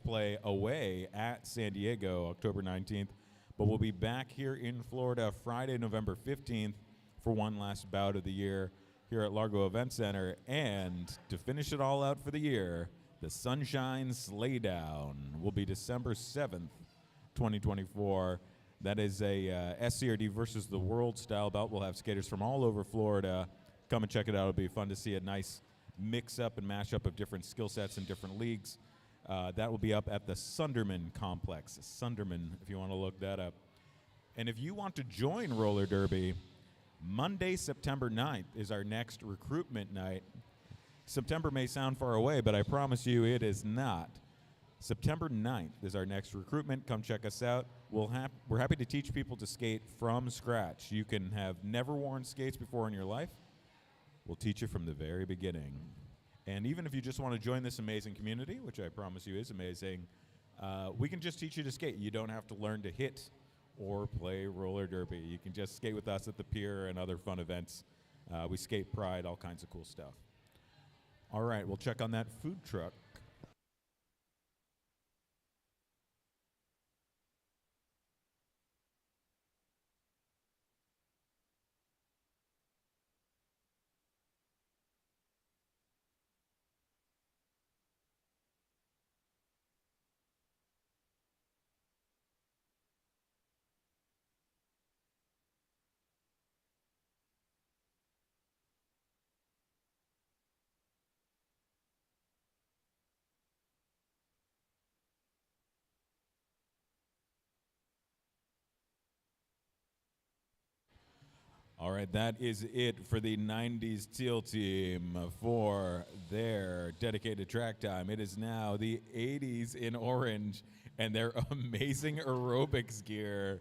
play away at San Diego October 19th, but we'll be back here in Florida Friday, November 15th for one last bout of the year here at Largo Event Center. And to finish it all out for the year, the Sunshine Slaydown will be December 7th, 2024. That is a SCRD versus the World style bout. We'll have skaters from all over Florida. Come and check it out. It'll be fun to see a nice mix-up and mash-up of different skill sets in different leagues. That will be up at the Sunderman Complex. Sunderman, if you want to look that up. And if you want to join roller derby, Monday, September 9th is our next recruitment night. September may sound far away, but I promise you it is not. September 9th is our next recruitment. Come check us out. We're happy to teach people to skate from scratch. You can have never worn skates before in your life. We'll teach you from the very beginning. And even if you just want to join this amazing community, which I promise you is amazing, we can just teach you to skate. You don't have to learn to hit or play roller derby. You can just skate with us at the pier and other fun events. We skate pride, all kinds of cool stuff. All right, we'll check on that food truck. All right, that is it for the 90s Teal Team for their dedicated track time. It is now the 80s in orange and their amazing aerobics gear.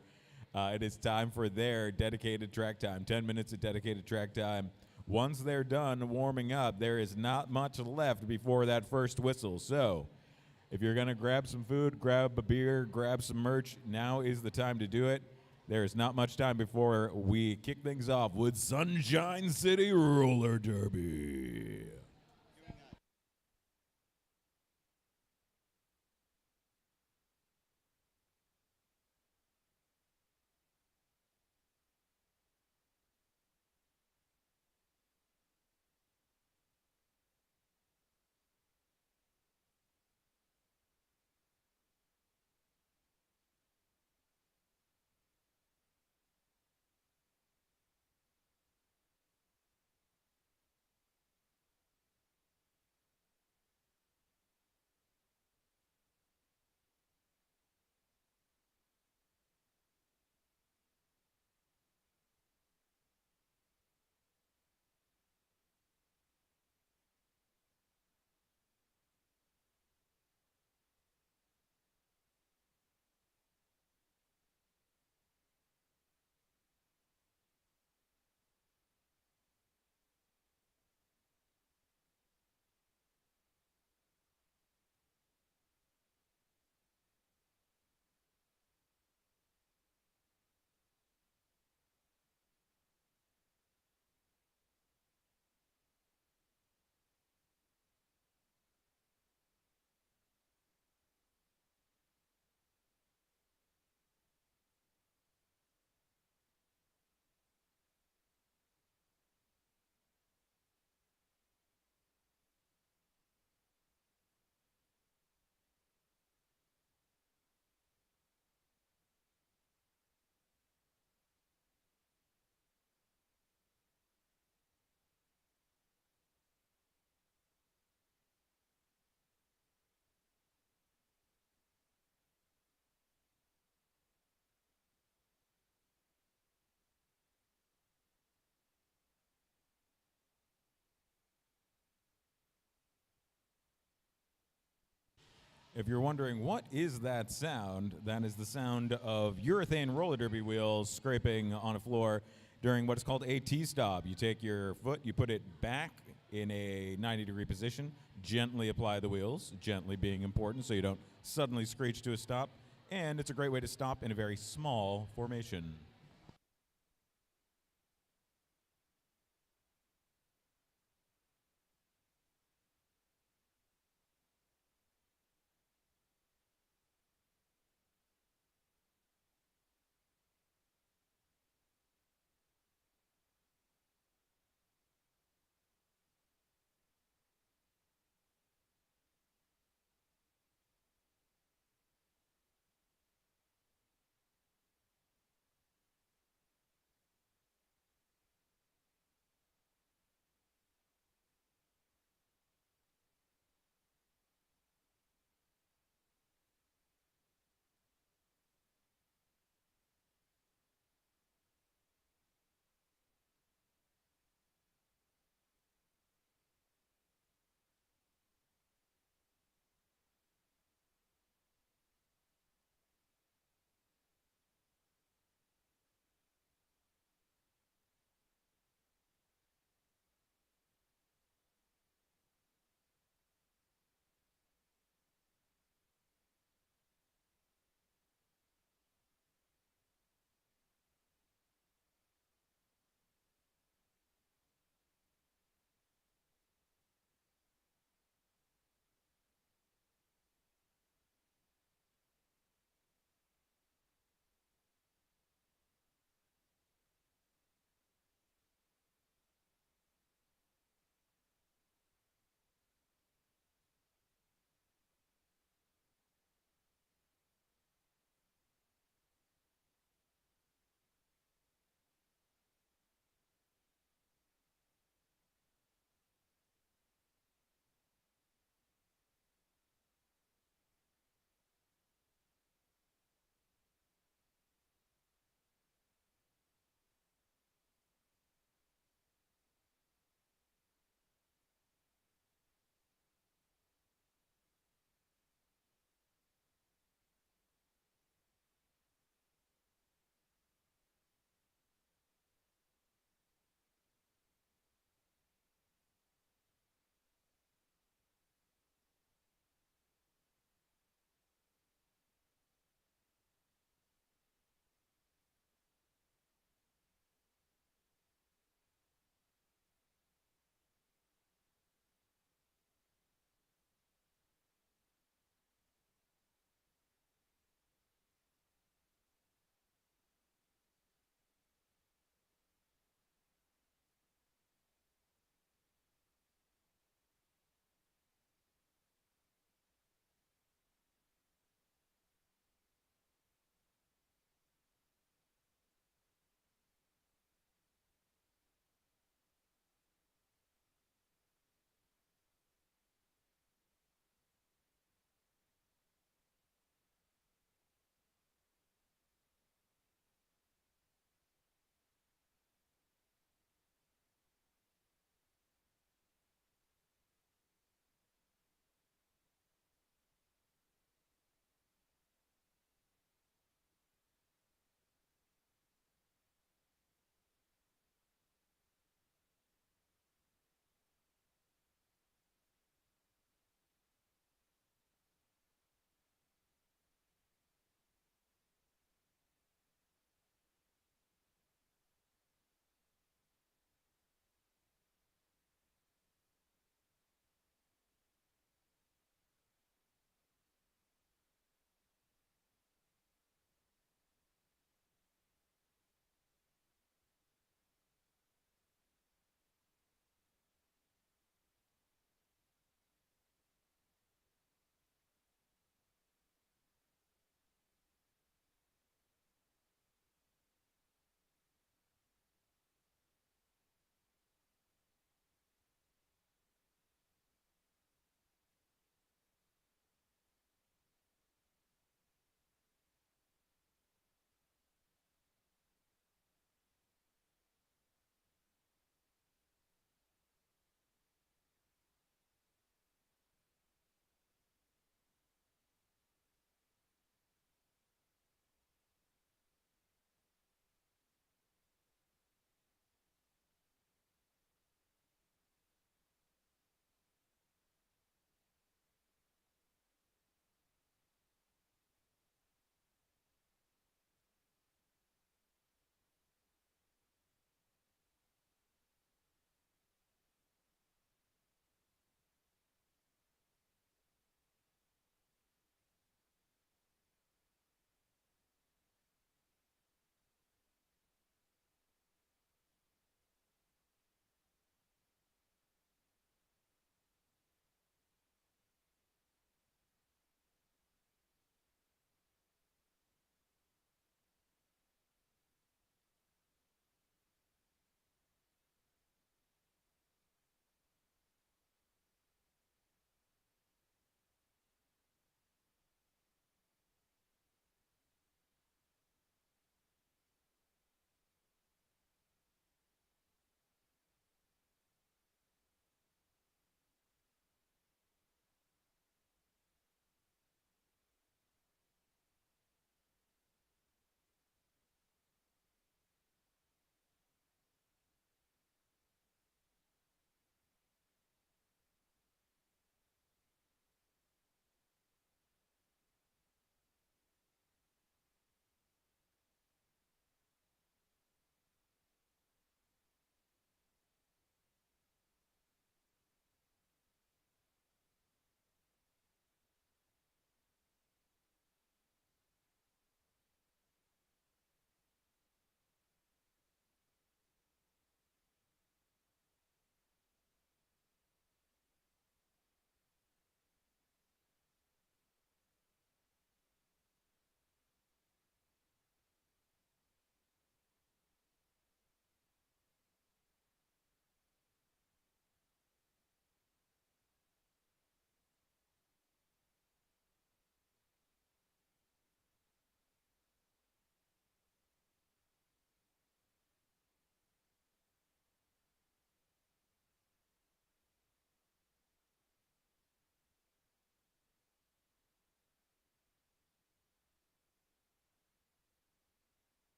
It is time for their dedicated track time, 10 minutes of dedicated track time. Once they're done warming up, there is not much left before that first whistle. So if you're going to grab some food, grab a beer, grab some merch, now is the time to do it. There is not much time before we kick things off with Sunshine City Roller Derby. If you're wondering what is that sound, that is the sound of urethane roller derby wheels scraping on a floor during what is called a T-stop. You take your foot, you put it back in a 90-degree position, gently apply the wheels, gently being important so you don't suddenly screech to a stop, and it's a great way to stop in a very small formation.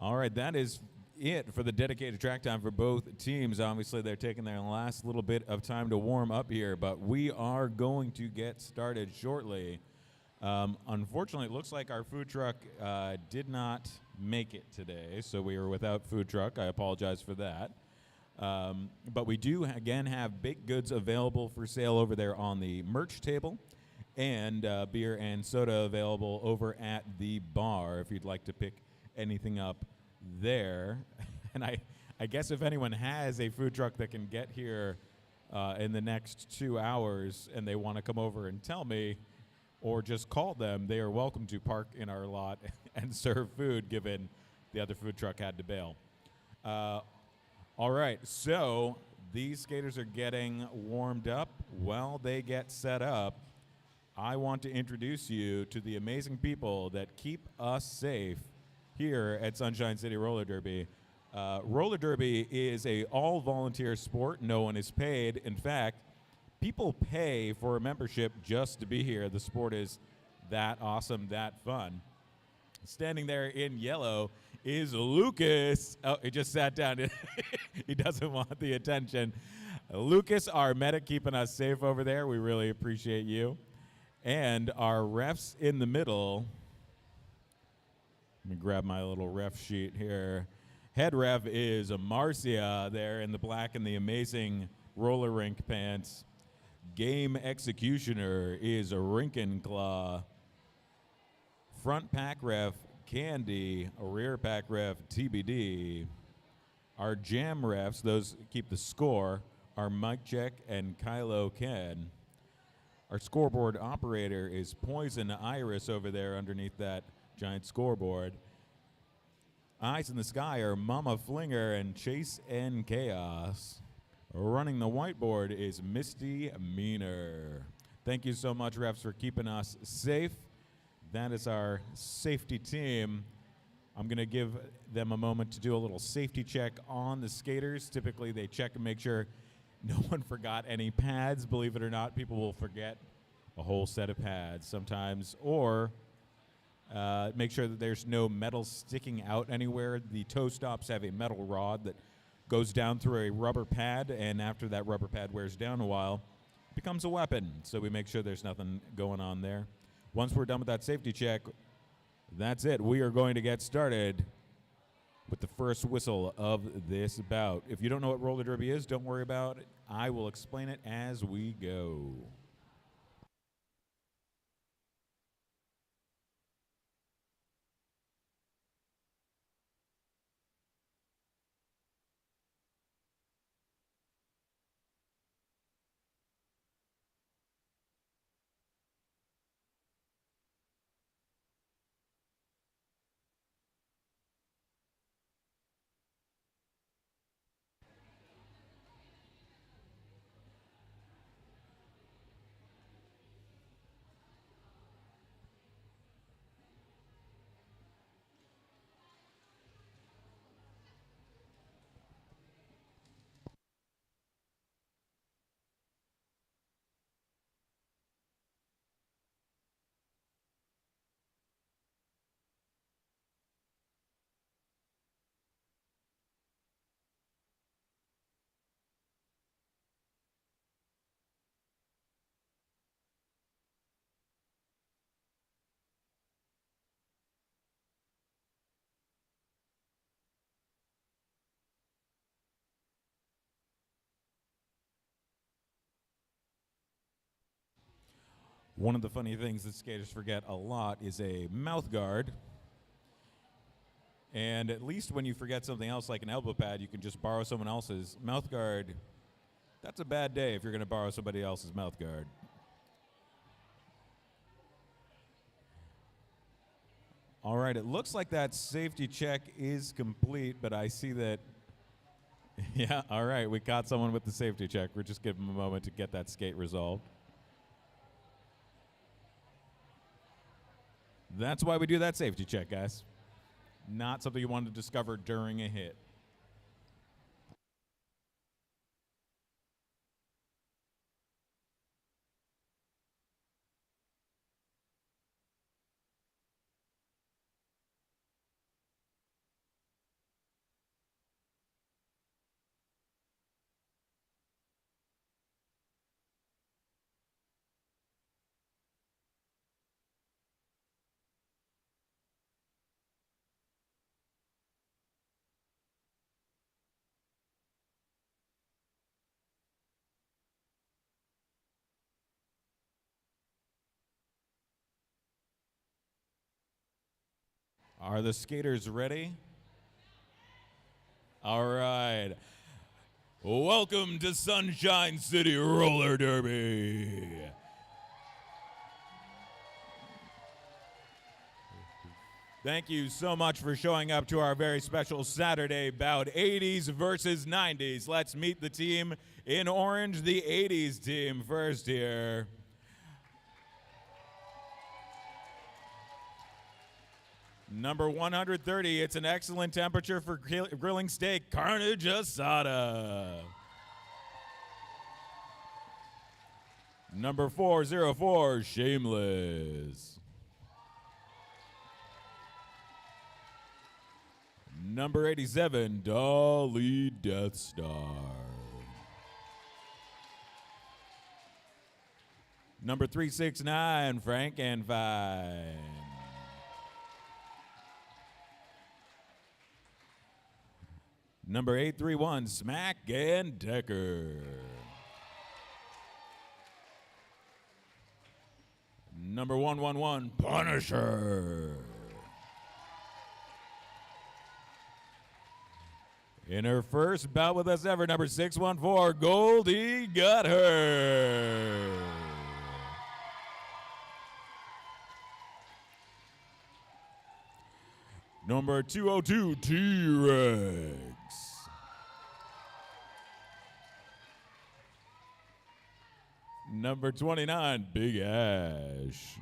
All right, that is it for the dedicated track time for both teams. Obviously, they're taking their last little bit of time to warm up here, but we are going to get started shortly. Unfortunately, it looks like our food truck did not make it today, so we were without food truck. I apologize for that. But we do, again, have baked goods available for sale over there on the merch table, and beer and soda available over at the bar if you'd like to pick anything up there. And I guess if anyone has a food truck that can get here in the next 2 hours and they want to come over and tell me, or just call them, they are welcome to park in our lot and serve food, given the other food truck had to bail. All right, so these skaters are getting warmed up. While they get set up, I want to introduce you to the amazing people that keep us safe here at Sunshine City Roller Derby. Roller Derby is a all-volunteer sport. No one is paid. In fact, people pay for a membership just to be here. The sport is that awesome, that fun. Standing there in yellow is Lucas. Oh, he just sat down. He doesn't want the attention. Lucas, our medic, keeping us safe over there. We really appreciate you. And our refs in the middle. Let me grab my little ref sheet here. Head ref is Marcia there in the black and the amazing roller rink pants. Game executioner is Rinkenclaw. Front pack ref, Candy. Rear pack ref, TBD. Our jam refs, those keep the score, are Mike Check and Kylo Ken. Our scoreboard operator is Poison Iris over there underneath that giant scoreboard. Eyes in the sky are Mama Flinger and Chase and Chaos. Running the whiteboard is Misty Meaner. Thank you so much, refs, for keeping us safe. That is our safety team. I'm going to give them a moment to do a little safety check on the skaters. Typically, they check and make sure no one forgot any pads. Believe it or not, people will forget a whole set of pads sometimes, or make sure that there's no metal sticking out anywhere. The toe stops have a metal rod that goes down through a rubber pad, and after that rubber pad wears down a while, it becomes a weapon. So we make sure there's nothing going on there. Once we're done with that safety check, that's it. We are going to get started with the first whistle of this bout. If you don't know what roller derby is, don't worry about it. I will explain it as we go. One of the funny things that skaters forget a lot is a mouth guard. And at least when you forget something else like an elbow pad, you can just borrow someone else's mouth guard. That's a bad day if you're going to borrow somebody else's mouth guard. All right, it looks like that safety check is complete, but I see that, yeah, all right, we caught someone with the safety check. We're just giving them a moment to get that skate resolved. That's why we do that safety check, guys. Not something you want to discover during a hit. Are the skaters ready? All right. Welcome to Sunshine City Roller Derby. Thank you so much for showing up to our very special Saturday bout, 80s versus 90s. Let's meet the team in orange, the 80s team first here. Number 130, it's an excellent temperature for grilling steak, Carnage Asada. Number 404, Shameless. Number 87, Dolly Death Star. Number 369, Frankenfine. Number 831, Smack and Decker. Number 111, Punisher. In her first bout with us ever, number 614, Goldie got her. Number 202, T-Rex. Number 29, Big Ash.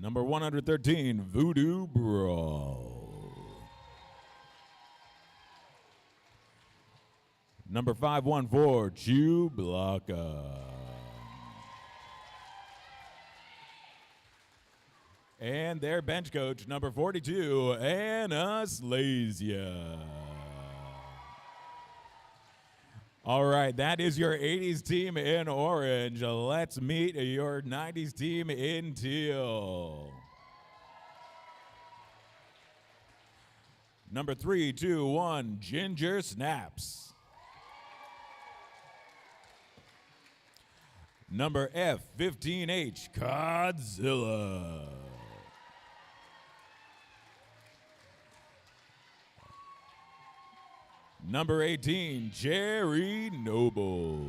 Number 113, Voodoo Brawl. Number 514, Chewbacca. And their bench coach, number 42, Anastasia. All right, that is your 80s team in orange. Let's meet your 90s team in teal. Number 321, Ginger Snaps. Number F15H, Godzilla. Number 18, Jerry Noble.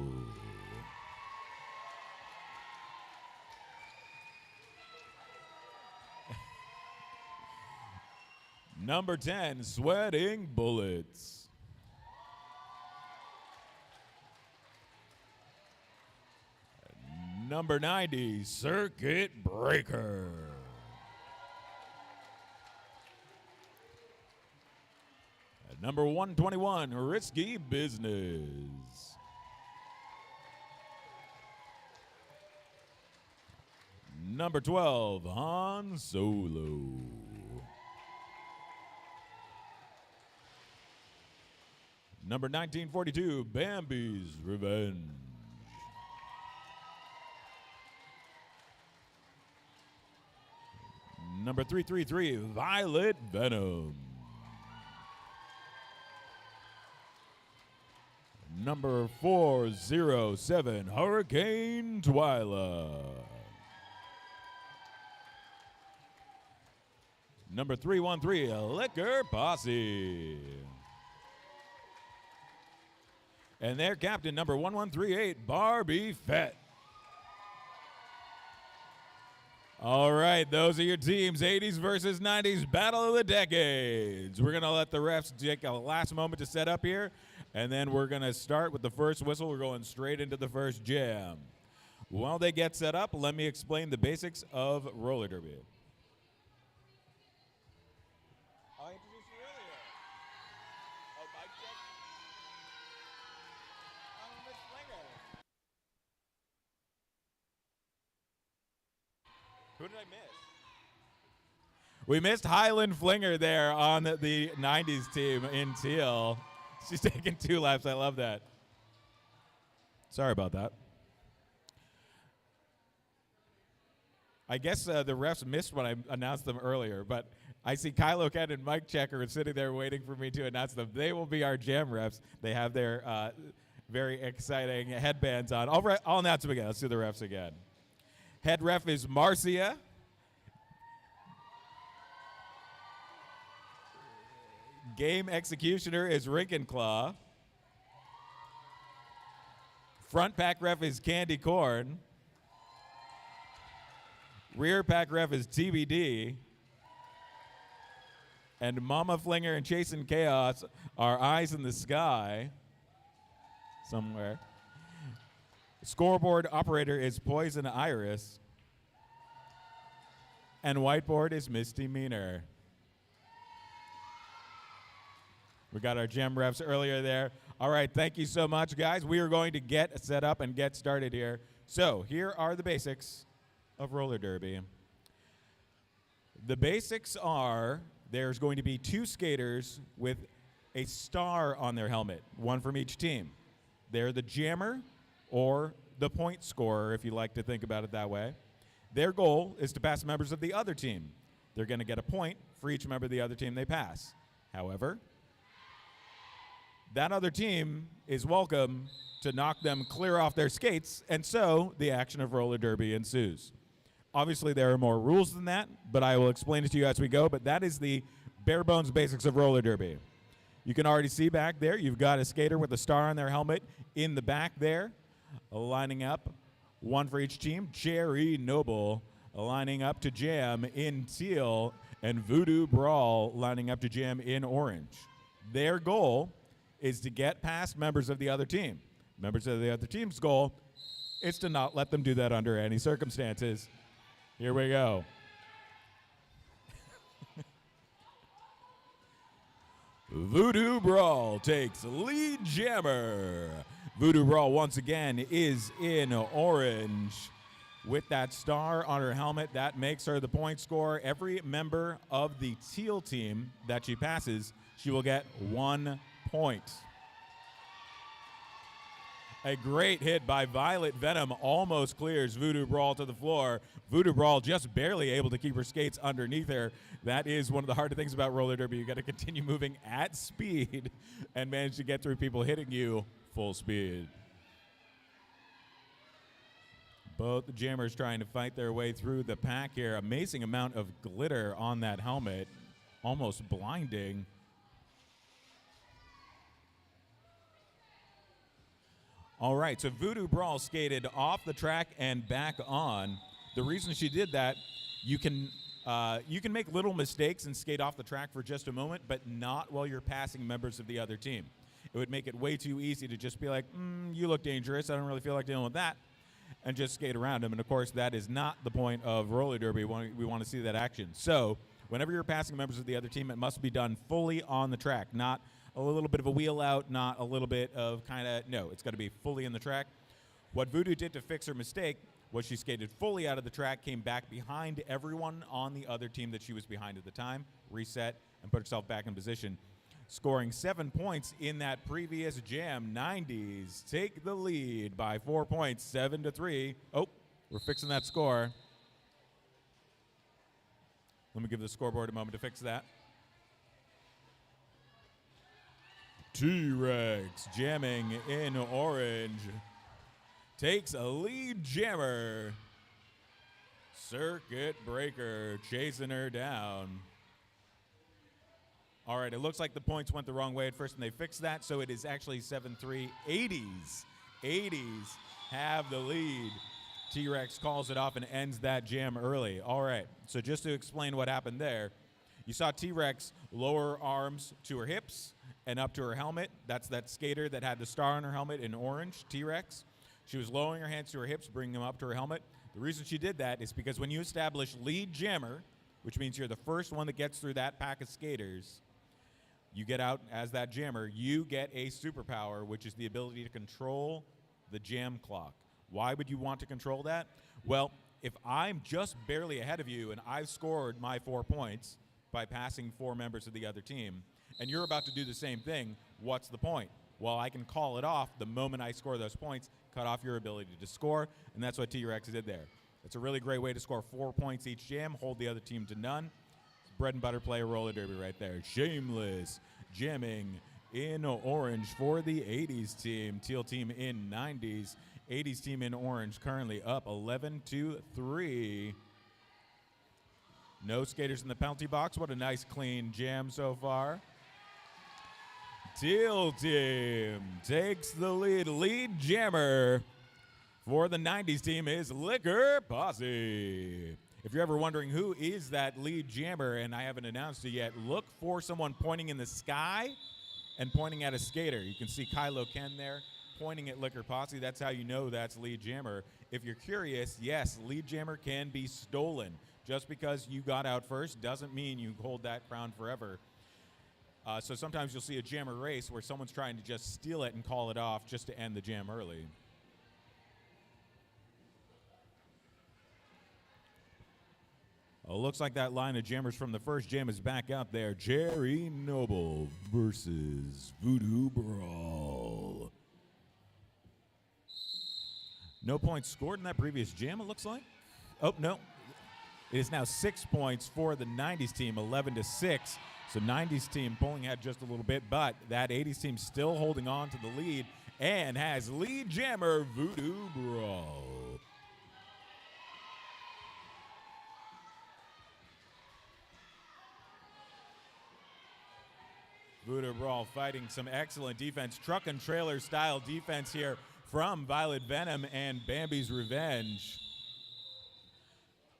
Number 10, Sweating Bullets. Number 90, Circuit Breaker. Number 121, Risky Business. Number 12, Han Solo. Number 1942, Bambi's Revenge. Number 333, Violet Venom. Number 407, Hurricane Twyla. Number 313, Liquor Posse. And their captain, number 1138, Barbie Fett. All right, those are your teams, 80s versus 90s, Battle of the Decades. We're going to let the refs take a last moment to set up here, and then we're going to start with the first whistle. We're going straight into the first jam. While they get set up, let me explain the basics of roller derby. I introduced you earlier. Oh, mic check? I'm Miss Flinger. Who did I miss? We missed Highland Flinger there on the 90s team in teal. She's taking 2 laps. I love that. Sorry about that. I guess the refs missed when I announced them earlier, but I see Kylo Ken and Mike Checker sitting there waiting for me to announce them. They will be our jam refs. They have their very exciting headbands on. I'll announce them again. Let's do the refs again. Head ref is Marcia. Game executioner is Rinkenclaw. Front pack ref is Candy Corn. Rear pack ref is TBD. And Mama Flinger and Chasing Chaos are Eyes in the Sky somewhere. Scoreboard operator is Poison Iris. And whiteboard is Misty Meaner. We got our gem refs earlier there. All right, thank you so much, guys. We are going to get set up and get started here. So here are the basics of roller derby. The basics are there's going to be 2 skaters with a star on their helmet, one from each team. They're the jammer or the point scorer, if you like to think about it that way. Their goal is to pass members of the other team. They're going to get a point for each member of the other team they pass. However, that other team is welcome to knock them clear off their skates, and so the action of roller derby ensues. Obviously, there are more rules than that, but I will explain it to you as we go, but that is the bare bones basics of roller derby. You can already see back there, you've got a skater with a star on their helmet in the back there, lining up, one for each team. Jerry Noble lining up to jam in teal, and Voodoo Brawl lining up to jam in orange. Their goal is to get past members of the other team. Members of the other team's goal is to not let them do that under any circumstances. Here we go. Voodoo Brawl takes lead jammer. Voodoo Brawl once again is in orange with that star on her helmet. That makes her the point scorer. Every member of the teal team that she passes, she will get 1 point. A great hit by Violet Venom almost clears Voodoo Brawl to the floor. Voodoo Brawl just barely able to keep her skates underneath her. That is one of the harder things about roller derby. You got to continue moving at speed and manage to get through people hitting you full speed. Both the jammers trying to fight their way through the pack here. Amazing amount of glitter on that helmet, almost blinding. All right, so Voodoo Brawl skated off the track and back on. The reason she did that, you can make little mistakes and skate off the track for just a moment, but not while you're passing members of the other team. It would make it way too easy to just be like, you look dangerous, I don't really feel like dealing with that, and just skate around them. And of course, that is not the point of roller derby. We want to see that action. So whenever you're passing members of the other team, it must be done fully on the track, not a little bit of a wheel out, not a little bit of no, it's got to be fully in the track. What Voodoo did to fix her mistake was she skated fully out of the track, came back behind everyone on the other team that she was behind at the time, reset, and put herself back in position. Scoring 7 points in that previous jam, 90's take the lead by 4 points, 7-3. Oh, we're fixing that score. Let me give the scoreboard a moment to fix that. T-Rex jamming in orange takes a lead jammer. Circuit Breaker chasing her down. All right, it looks like the points went the wrong way at first, and they fixed that, so it is actually 7-3. 80's. 80's have the lead. T-Rex calls it off and ends that jam early. All right, so just to explain what happened there, you saw T-Rex lower arms to her hips and up to her helmet. That's that skater that had the star on her helmet in orange, T-Rex. She was lowering her hands to her hips, bringing them up to her helmet. The reason she did that is because when you establish lead jammer, which means you're the first one that gets through that pack of skaters, you get out as that jammer, you get a superpower, which is the ability to control the jam clock. Why would you want to control that? Well, if I'm just barely ahead of you and I've scored my 4 points by passing 4 members of the other team, and you're about to do the same thing, what's the point? Well, I can call it off the moment I score those points, cut off your ability to score, and that's what T-Rex did there. It's a really great way to score 4 points each jam, hold the other team to none. Bread and butter play roller derby right there. Shameless jamming in orange for the 80's team. Teal team in 90's 80's team in orange currently up 11-3. No skaters in the penalty box. What a nice clean jam so far. Teal team takes the lead. Lead jammer for the 90's team is Liquor Posse. If you're ever wondering who is that lead jammer and I haven't announced it yet, look for someone pointing in the sky and pointing at a skater. You can see Kylo Ken there pointing at Liquor Posse. That's how you know that's lead jammer. If you're curious, yes, lead jammer can be stolen. Just because you got out first doesn't mean you hold that crown forever. So sometimes you'll see a jammer race where someone's trying to just steal it and call it off just to end the jam early. Looks like that line of jammers from the first jam is back out there. Jerry Noble versus Voodoo Brawl. No points scored in that previous jam, it looks like. Oh, no. It is now 6 points for the 90's team, 11-6. So 90's team pulling ahead just a little bit, but that 80's team still holding on to the lead and has lead jammer Voodoo Brawl. Voodoo Brawl fighting some excellent defense, truck and trailer style defense here from Violet Venom and Bambi's Revenge.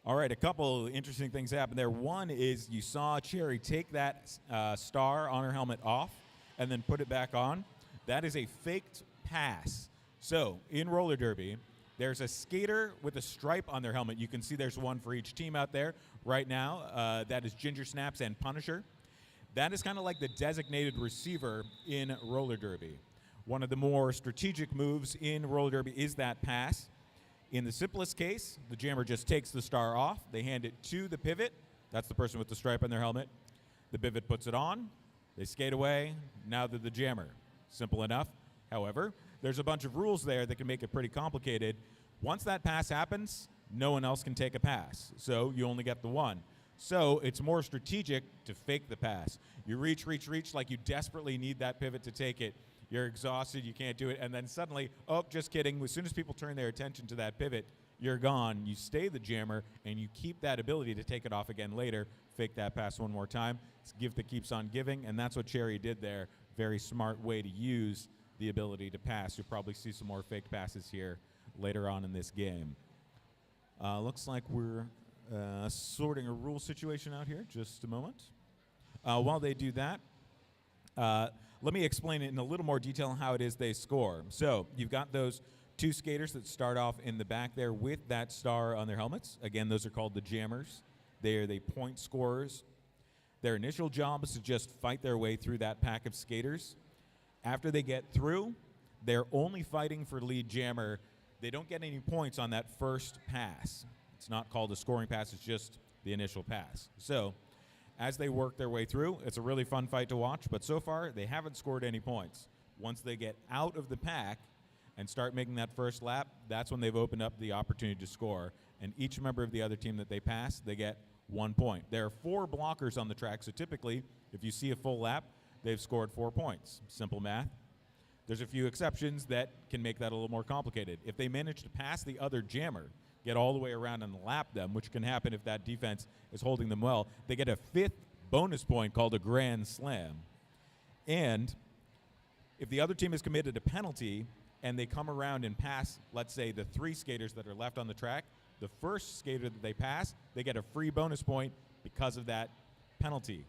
All right, a couple interesting things happened there. One is you saw Cherry take that star on her helmet off and then put it back on. That is a faked pass. So in roller derby, there's a skater with a stripe on their helmet. You can see there's one for each team out there right now. That is Ginger Snaps and Punisher. That is kind of like the designated receiver in roller derby. One of the more strategic moves in roller derby is that pass. In the simplest case, the jammer just takes the star off. They hand it to the pivot. That's the person with the stripe on their helmet. The pivot puts it on. They skate away. Now they're the jammer. Simple enough. However, there's a bunch of rules there that can make it pretty complicated. Once that pass happens, no one else can take a pass. So you only get the one. So it's more strategic to fake the pass. You reach like you desperately need that pivot to take it. You're exhausted, you can't do it, and then suddenly, oh, just kidding. As soon as people turn their attention to that pivot, you're gone. You stay the jammer, and you keep that ability to take it off again later. Fake that pass one more time. It's a gift that keeps on giving, and that's what Cherry did there. Very smart way to use the ability to pass. You'll probably see some more fake passes here later on in this game. Looks like we're sorting a rule situation out here. Just a moment. While they do that, let me explain it in a little more detail how it is they score. So you've got those two skaters that start off in the back there with that star on their helmets. Again, those are called the jammers. They are the point scorers. Their initial job is to just fight their way through that pack of skaters. After they get through, they're only fighting for lead jammer. They don't get any points on that first pass. It's not called a scoring pass, it's just the initial pass. So as they work their way through, it's a really fun fight to watch, but so far they haven't scored any points. Once they get out of the pack and start making that first lap, that's when they've opened up the opportunity to score. And each member of the other team that they pass, they get 1 point. There are 4 blockers on the track, so typically, if you see a full lap, they've scored 4 points. Simple math. There's a few exceptions that can make that a little more complicated. If they manage to pass the other jammer, get all the way around and lap them, which can happen if that defense is holding them well, they get a 5th bonus point called a grand slam. And if the other team has committed a penalty and they come around and pass, let's say, the 3 skaters that are left on the track, the first skater that they pass, they get a free bonus point because of that penalty.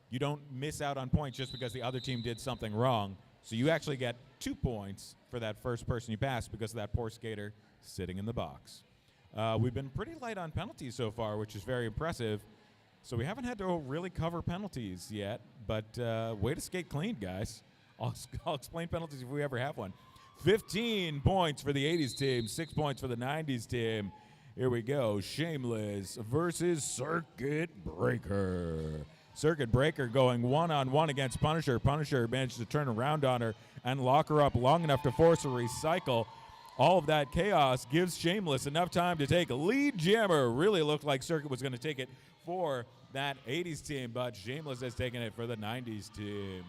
You don't miss out on points just because the other team did something wrong. So you actually get 2 points for that first person you pass because of that poor skater sitting in the box. We've been pretty light on penalties so far, which is very impressive. So we haven't had to really cover penalties yet, but way to skate clean, guys. I'll explain penalties if we ever have one. 15 points for the 80's team, 6 points for the 90's team. Here we go, Shameless versus Circuit Breaker. Circuit Breaker going one-on-one against Punisher. Punisher managed to turn around on her and lock her up long enough to force a recycle. All of that chaos gives Shameless enough time to take a lead jammer. Really looked like Circuit was going to take it for that 80's team, but Shameless has taken it for the 90's team.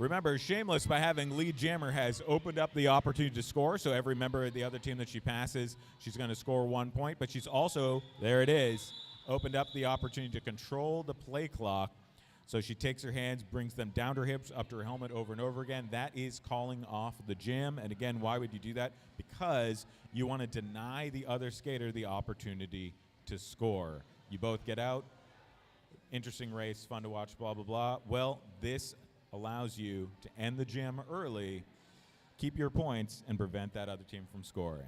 Remember, Shameless, by having lead jammer, has opened up the opportunity to score, so every member of the other team that she passes, she's going to score 1 point, but she's also, there it is, opened up the opportunity to control the play clock. So she takes her hands, brings them down to her hips, up to her helmet over and over again. That is calling off the jam. And again, why would you do that? Because you want to deny the other skater the opportunity to score. You both get out. Interesting race, fun to watch, blah, blah, blah. Well, this allows you to end the jam early, keep your points, and prevent that other team from scoring.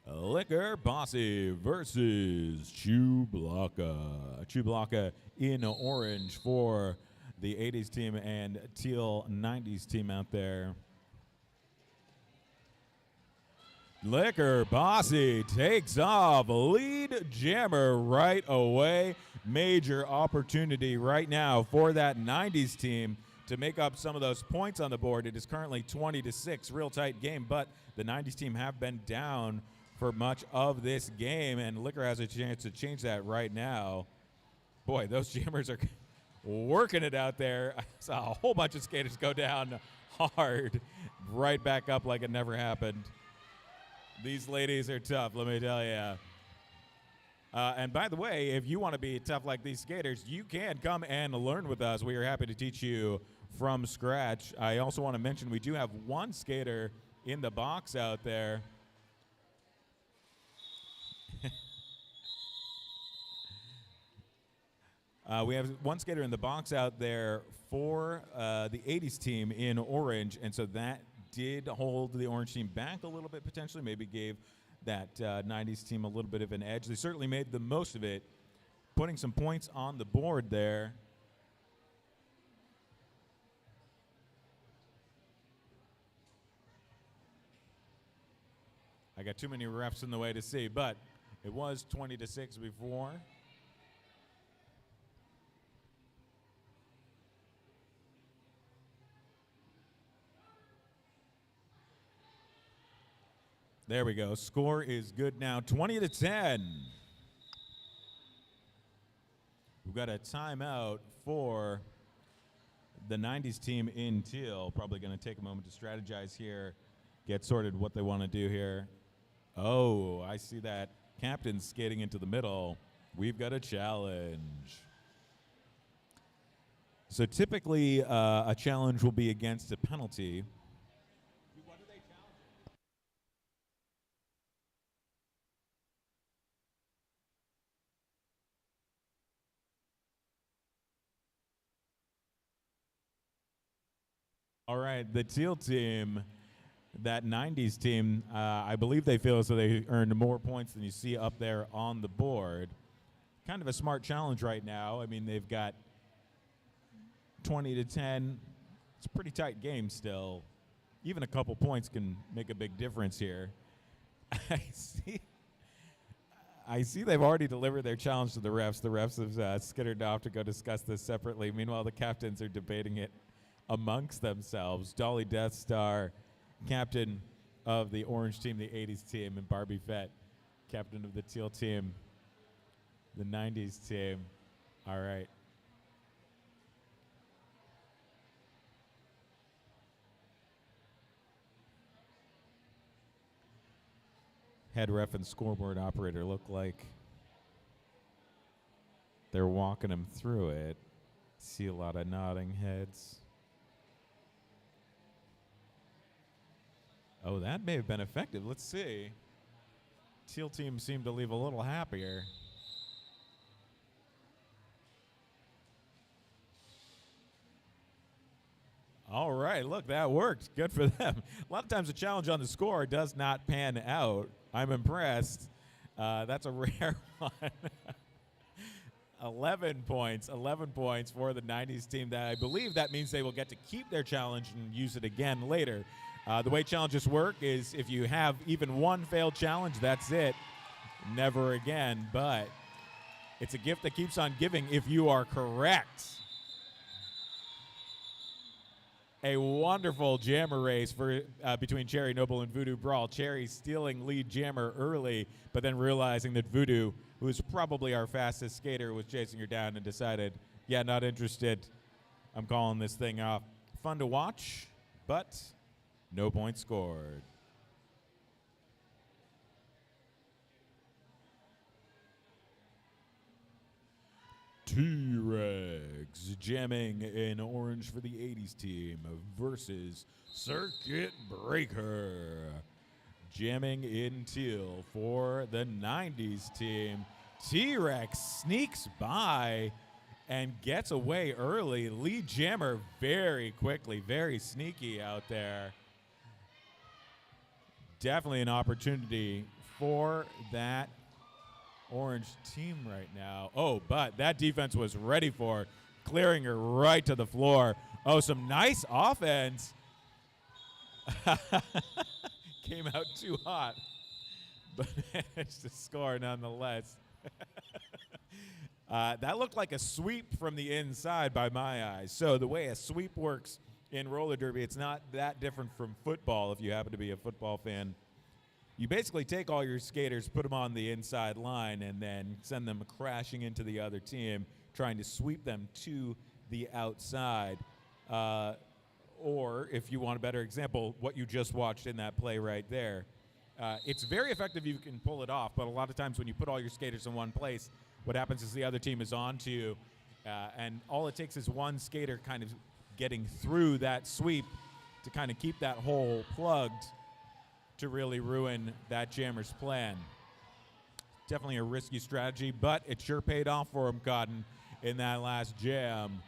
Liquor Bossy versus Chublaka. Chublaka in orange for the 80s team and teal 90s team out there. Liquor Bossy takes off. Lead jammer right away. Major opportunity right now for that 90s team to make up some of those points on the board. It is currently 20-6, real tight game, but the 90s team have been down for much of this game, and Liquor has a chance to change that right now. Boy, those jammers are working it out there. I saw a whole bunch of skaters go down hard, right back up like it never happened. These ladies are tough, let me tell you. And by the way, if you want to be tough like these skaters, you can come and learn with us. We are happy to teach you from scratch. I also want to mention we do have one skater in the box out there. We have one skater in the box out there for the 80s team in orange, and so that did hold the orange team back a little bit potentially, maybe gave that 90s team a little bit of an edge. They certainly made the most of it, putting some points on the board there. I got too many refs in the way to see, but it was 20-6 before. There we go. Score is good now, 20-10. We've got a timeout for the 90s team in teal. Probably going to take a moment to strategize here, get sorted what they want to do here. Oh, I see that captain skating into the middle. We've got a challenge. So typically a challenge will be against a penalty. All right, the teal team, that 90s team, I believe they feel as though they earned more points than you see up there on the board. Kind of a smart challenge right now. I mean, they've got 20-10. It's a pretty tight game still. Even a couple points can make a big difference here. I see they've already delivered their challenge to the refs. The refs have skittered off to go discuss this separately. Meanwhile, the captains are debating it amongst themselves. Dolly Death Star, captain of the orange team, the 80s team, and Barbie Fett, captain of the teal team, the 90s team. All right. Head ref and scoreboard operator look like they're walking him through it. See a lot of nodding heads. Oh, that may have been effective. Let's see. Teal team seemed to leave a little happier. All right, look, that worked. Good for them. A lot of times a challenge on the score does not pan out. I'm impressed. That's a rare one. 11 points for the 90s team. That I believe that means they will get to keep their challenge and use it again later. The way challenges work is if you have even one failed challenge, that's it. Never again. But it's a gift that keeps on giving if you are correct. A wonderful jammer race for between Cherry Noble and Voodoo Brawl. Cherry stealing lead jammer early, but then realizing that Voodoo, who is probably our fastest skater, was chasing her down and decided, yeah, not interested. I'm calling this thing off. Fun to watch, but no points scored. T-Rex jamming in orange for the 80s team versus Circuit Breaker jamming in teal for the 90s team. T-Rex sneaks by and gets away early. Lead jammer very quickly, very sneaky out there. Definitely an opportunity for that orange team right now. Oh, but that defense was ready for clearing her right to the floor. Oh, some nice offense. Came out too hot, but managed to score nonetheless. That looked like a sweep from the inside by my eyes. So the way a sweep works in roller derby, it's not that different from football if you happen to be a football fan. You basically take all your skaters, put them on the inside line, and then send them crashing into the other team, trying to sweep them to the outside. Or, if you want a better example, what you just watched in that play right there. It's very effective if you can pull it off, but a lot of times when you put all your skaters in one place, what happens is the other team is on to you, and all it takes is one skater kind of getting through that sweep to kind of keep that hole plugged to really ruin that jammer's plan. Definitely a risky strategy, but it sure paid off for him, Cotton, in that last jam.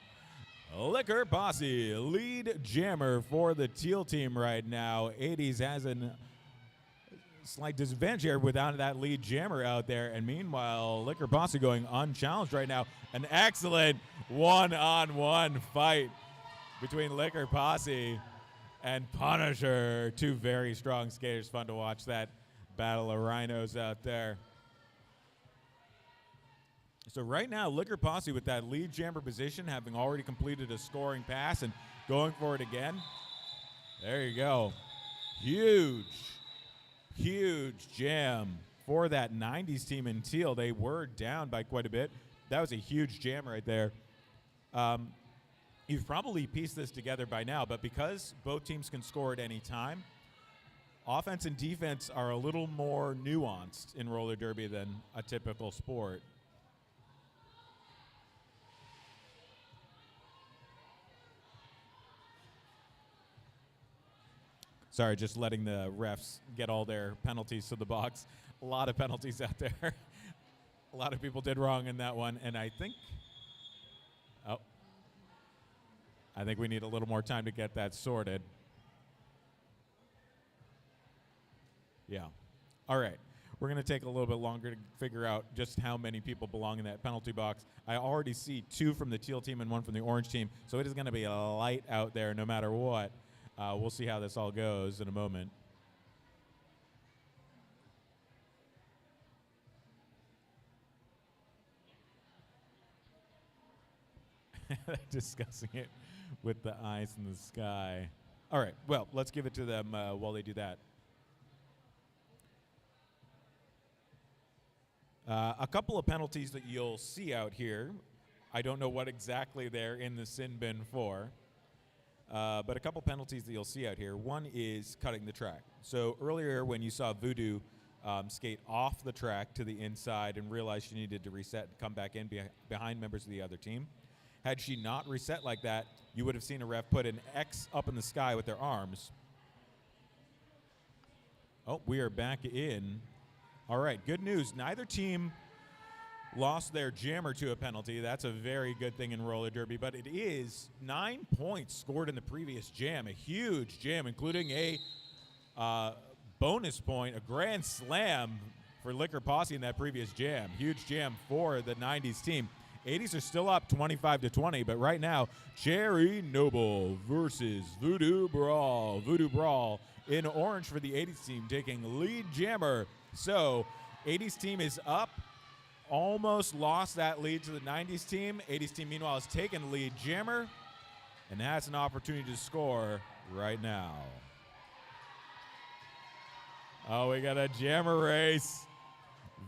Liquor Posse, lead jammer for the teal team right now. 80's has a slight disadvantage here without that lead jammer out there. And meanwhile, Liquor Posse going unchallenged right now. An excellent one-on-one fight between Liquor Posse and Punisher. Two very strong skaters. Fun to watch that battle of rhinos out there. So right now, Liquor Posse with that lead jammer position, having already completed a scoring pass and going for it again. There you go. Huge, huge jam for that 90s team in teal. They were down by quite a bit. That was a huge jam right there. You've probably pieced this together by now, but because both teams can score at any time, offense and defense are a little more nuanced in roller derby than a typical sport. Sorry, just letting the refs get all their penalties to the box. A lot of penalties out there. A lot of people did wrong in that one, and I think we need a little more time to get that sorted. Yeah. All right. We're going to take a little bit longer to figure out just how many people belong in that penalty box. I already see 2 from the teal team and 1 from the orange team, so it is going to be light out there no matter what. We'll see how this all goes in a moment. Discussing it with the eyes in the sky. All right, well, let's give it to them while they do that. A couple of penalties that you'll see out here. I don't know what exactly they're in the sin bin for. But a couple penalties that you'll see out here. One is cutting the track. So earlier when you saw Voodoo skate off the track to the inside and realize she needed to reset and come back in behind members of the other team, had she not reset like that, you would have seen a ref put an X up in the sky with their arms. Oh, we are back in. All right, good news. Neither team lost their jammer to a penalty. That's a very good thing in roller derby, but it is 9 points scored in the previous jam, a huge jam, including a bonus point, a grand slam for Liquor Posse in that previous jam. Huge jam for the 90s team. 80's are still up 25-20, but right now, Cherry Noble versus Voodoo Brawl. Voodoo Brawl in orange for the 80's team, taking lead jammer. So 80's team is up. Almost lost that lead to the 90s team. 80's team, meanwhile, has taken lead jammer and has an opportunity to score right now. Oh, we got a jammer race.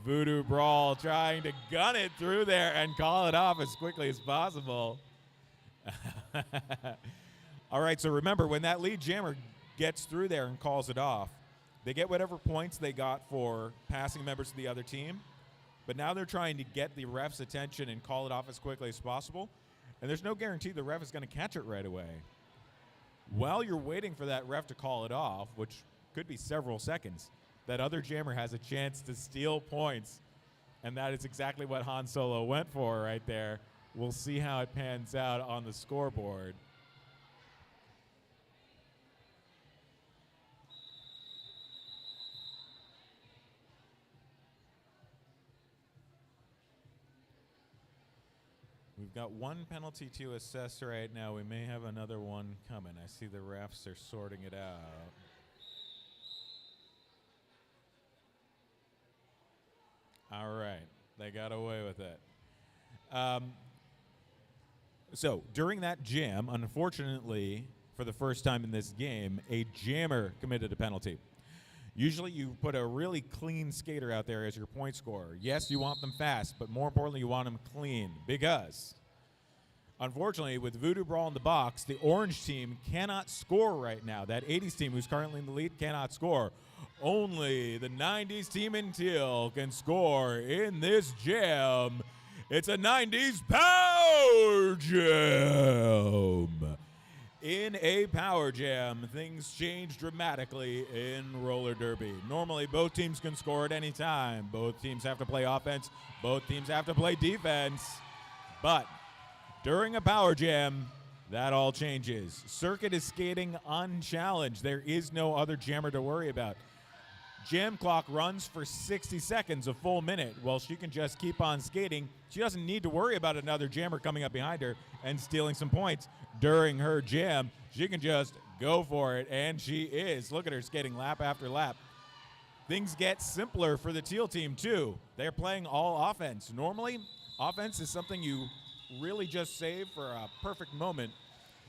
Voodoo Brawl trying to gun it through there and call it off as quickly as possible. All right, so remember, when that lead jammer gets through there and calls it off, they get whatever points they got for passing members of the other team, but now they're trying to get the ref's attention and call it off as quickly as possible, and there's no guarantee the ref is going to catch it right away. While you're waiting for that ref to call it off, which could be several seconds, that other jammer has a chance to steal points, and that is exactly what Han Solo went for right there. We'll see how it pans out on the scoreboard. We've got one penalty to assess right now. We may have another one coming. I see the refs are sorting it out. All right. They got away with it. So during that jam, unfortunately, for the first time in this game, a jammer committed a penalty. Usually you put a really clean skater out there as your point scorer. Yes, you want them fast, but more importantly, you want them clean because, unfortunately, with Voodoo Brawl in the box, the orange team cannot score right now. That 80's team, who's currently in the lead, cannot score. Only the 90's team in teal can score in this jam. It's a 90's Power Jam. In a Power Jam, things change dramatically in roller derby. Normally, both teams can score at any time. Both teams have to play offense. Both teams have to play defense. But during a Power Jam, that all changes. Circuit is skating unchallenged. There is no other jammer to worry about. Jam clock runs for 60 seconds, a full minute. Well, she can just keep on skating. She doesn't need to worry about another jammer coming up behind her and stealing some points during her jam. She can just go for it, and she is. Look at her skating lap after lap. Things get simpler for the teal team, too. They're playing all offense. Normally, offense is something you really just save for a perfect moment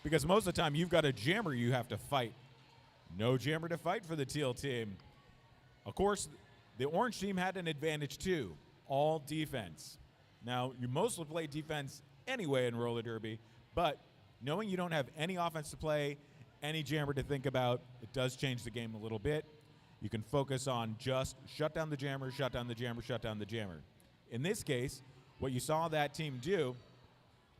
because most of the time you've got a jammer you have to fight. No jammer to fight for the teal team. Of course, the orange team had an advantage too, all defense. Now, you mostly play defense anyway in roller derby, but knowing you don't have any offense to play, any jammer to think about, it does change the game a little bit. You can focus on just shut down the jammer, shut down the jammer, shut down the jammer. In this case, what you saw that team do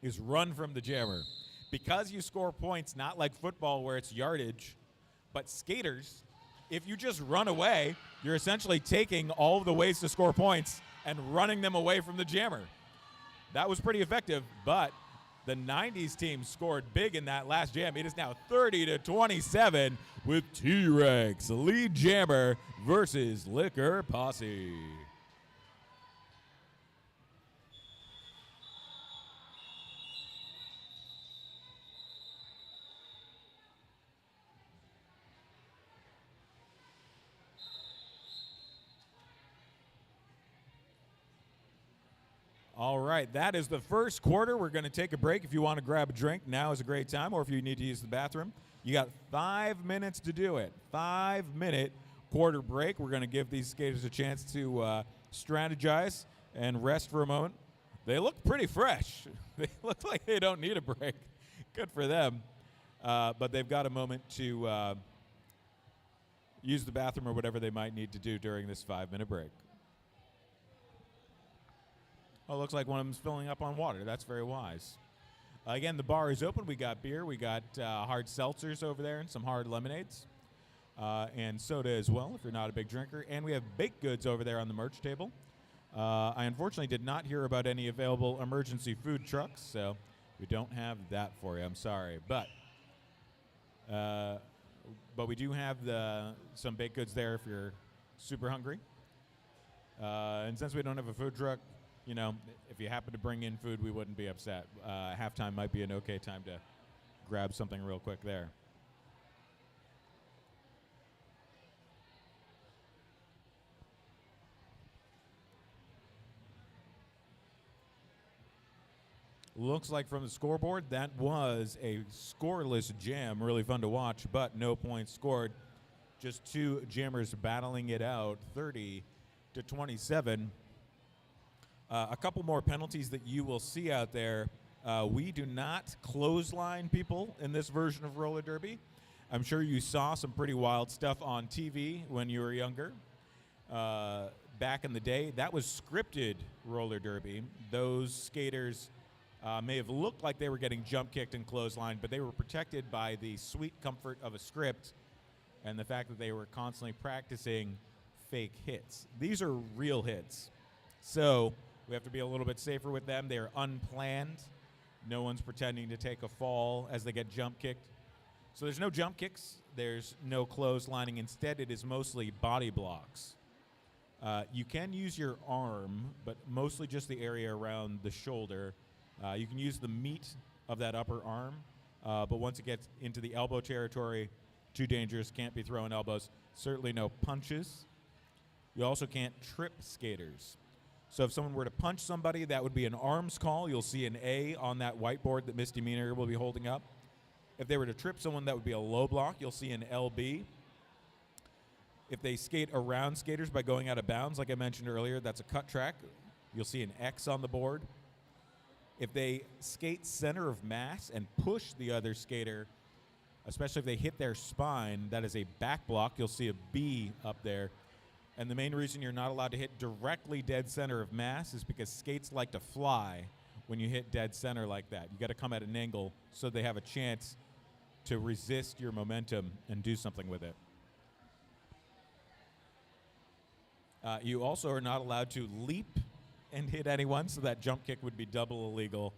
is run from the jammer. Because you score points, not like football where it's yardage, but skaters, if you just run away, you're essentially taking all of the ways to score points and running them away from the jammer. That was pretty effective, but the 90's team scored big in that last jam. It is now 30-27 with T-Rex, lead jammer versus Liquor Posse. All right, that is the first quarter. We're going to take a break. If you want to grab a drink, now is a great time, or if you need to use the bathroom. You got 5 minutes to do it. 5-minute quarter break. We're going to give these skaters a chance to strategize and rest for a moment. They look pretty fresh. They look like they don't need a break. Good for them. But they've got a moment to use the bathroom or whatever they might need to do during this 5-minute break. Oh, looks like one of them's filling up on water. That's very wise. Again, the bar is open. We got beer. We got hard seltzers over there and some hard lemonades. And soda as well, if you're not a big drinker. And we have baked goods over there on the merch table. I unfortunately did not hear about any available emergency food trucks, so we don't have that for you. I'm sorry. But we do have some baked goods there if you're super hungry. And since we don't have a food truck, you know, if you happen to bring in food, we wouldn't be upset. Halftime might be an okay time to grab something real quick there. Looks like from the scoreboard, that was a scoreless jam. Really fun to watch, but no points scored. Just two jammers battling it out, 30-27. A couple more penalties that you will see out there. We do not clothesline people in this version of roller derby. I'm sure you saw some pretty wild stuff on TV when you were younger. Back in the day, that was scripted roller derby. Those skaters may have looked like they were getting jump kicked and clotheslined, but they were protected by the sweet comfort of a script and the fact that they were constantly practicing fake hits. These are real hits. So we have to be a little bit safer with them. They're unplanned. No one's pretending to take a fall as they get jump kicked. So there's no jump kicks. There's no clotheslining. Instead, it is mostly body blocks. You can use your arm, but mostly just the area around the shoulder. You can use the meat of that upper arm, but once it gets into the elbow territory, too dangerous, can't be throwing elbows. Certainly no punches. You also can't trip skaters. So if someone were to punch somebody, that would be an arms call. You'll see an A on that whiteboard that Misty Meaner will be holding up. If they were to trip someone, that would be a low block. You'll see an LB. If they skate around skaters by going out of bounds, like I mentioned earlier, that's a cut track. You'll see an X on the board. If they skate center of mass and push the other skater, especially if they hit their spine, that is a back block. You'll see a B up there. And the main reason you're not allowed to hit directly dead center of mass is because skates like to fly when you hit dead center like that. You got to come at an angle so they have a chance to resist your momentum and do something with it. You also are not allowed to leap and hit anyone, so that jump kick would be double illegal.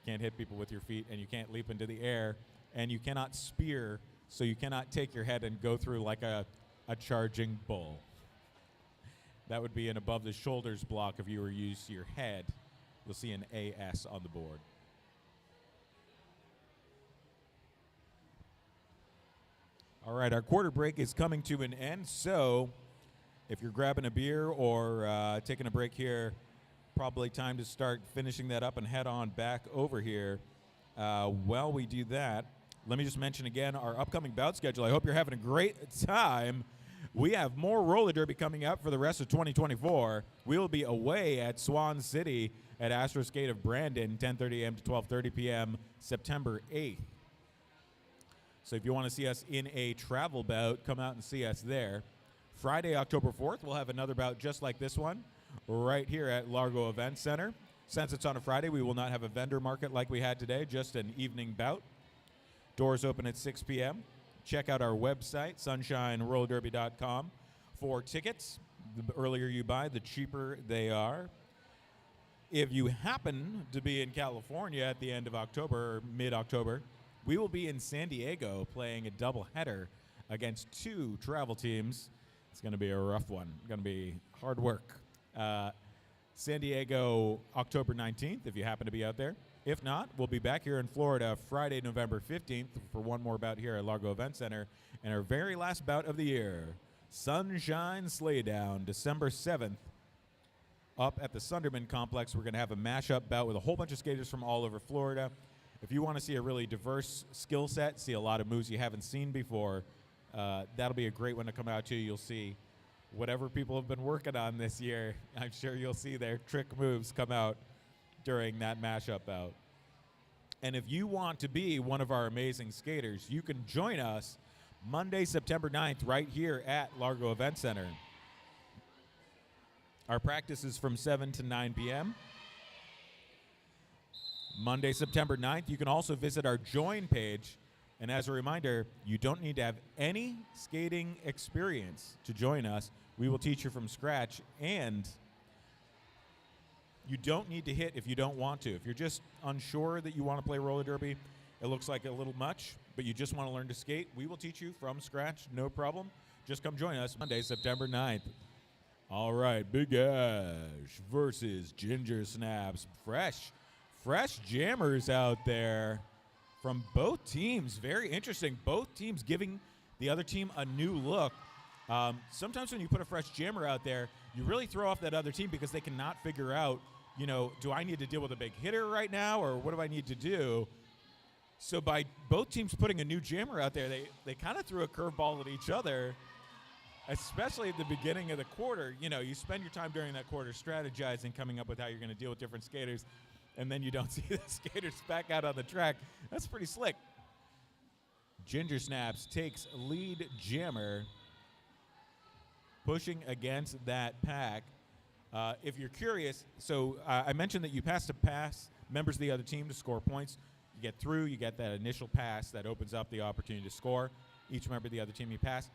Can't hit people with your feet, and you can't leap into the air, and you cannot spear, so you cannot take your head and go through like a charging bull. That would be an above the shoulders block if you were to use your head. You'll see an AS on the board. All right, our quarter break is coming to an end, so if you're grabbing a beer or taking a break here, probably time to start finishing that up and head on back over here. While we do that, let me just mention again our upcoming bout schedule. I hope you're having a great time. We have more roller derby coming up for the rest of 2024. We will be away at Swan City at Astro Skate of Brandon, 10:30 a.m. to 12:30 p.m., September 8th. So if you want to see us in a travel bout, come out and see us there. Friday, October 4th, we'll have another bout just like this one right here at Largo Event Center. Since it's on a Friday, we will not have a vendor market like we had today, just an evening bout. Doors open at 6 p.m. Check out our website, sunshinerollerderby.com, for tickets. The earlier you buy, the cheaper they are. If you happen to be in California at the end of October or mid-October, we will be in San Diego playing a doubleheader against two travel teams. It's going to be a rough one. Going to be hard work. San Diego, October 19th, if you happen to be out there. If not, we'll be back here in Florida Friday, November 15th for one more bout here at Largo Event Center. And our very last bout of the year, Sunshine Slaydown, December 7th, up at the Sunderman Complex. We're going to have a mashup bout with a whole bunch of skaters from all over Florida. If you want to see a really diverse skill set, see a lot of moves you haven't seen before, that'll be a great one to come out to. You'll see whatever people have been working on this year. I'm sure you'll see their trick moves come out during that mashup bout. And if you want to be one of our amazing skaters, you can join us Monday, September 9th, right here at Largo Event Center. Our practice is from 7 to 9 p.m. Monday, September 9th. You can also visit our join page. And as a reminder, you don't need to have any skating experience to join us. We will teach you from scratch, and you don't need to hit if you don't want to. If you're just unsure that you want to play roller derby, it looks like a little much, but you just want to learn to skate, we will teach you from scratch, no problem. Just come join us Monday, September 9th. All right, Big Ash versus Ginger Snaps. Fresh jammers out there from both teams. Very interesting. Both teams giving the other team a new look. Sometimes when you put a fresh jammer out there, you really throw off that other team because they cannot figure out, you know, do I need to deal with a big hitter right now, or what do I need to do? So by both teams putting a new jammer out there, they kind of threw a curveball at each other, especially at the beginning of the quarter. You know, you spend your time during that quarter strategizing, coming up with how you're going to deal with different skaters. and then you don't see the skaters back out on the track. That's pretty slick. Ginger Snaps takes lead jammer, pushing against that pack. If you're curious, so I mentioned that you pass members of the other team to score points. You get through, you get that initial pass that opens up the opportunity to score. Each member of the other team you pass.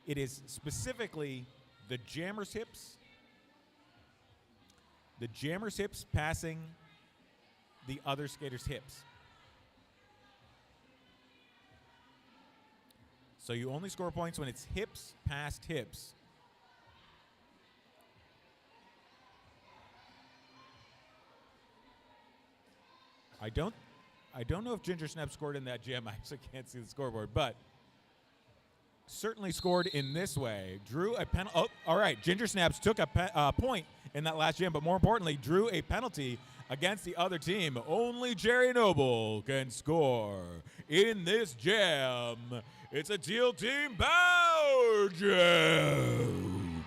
It is specifically the jammer's hips. The jammer's hips passing the other skater's hips. So you only score points when it's hips past hips. I don't know if Ginger Snap scored in that jam. I actually can't see the scoreboard, but certainly scored in this way. Drew a penalty. Oh, all right. Ginger Snaps took a point in that last jam, but more importantly, drew a penalty against the other team. Only Jerry Noble can score in this jam. It's a teal team power jam.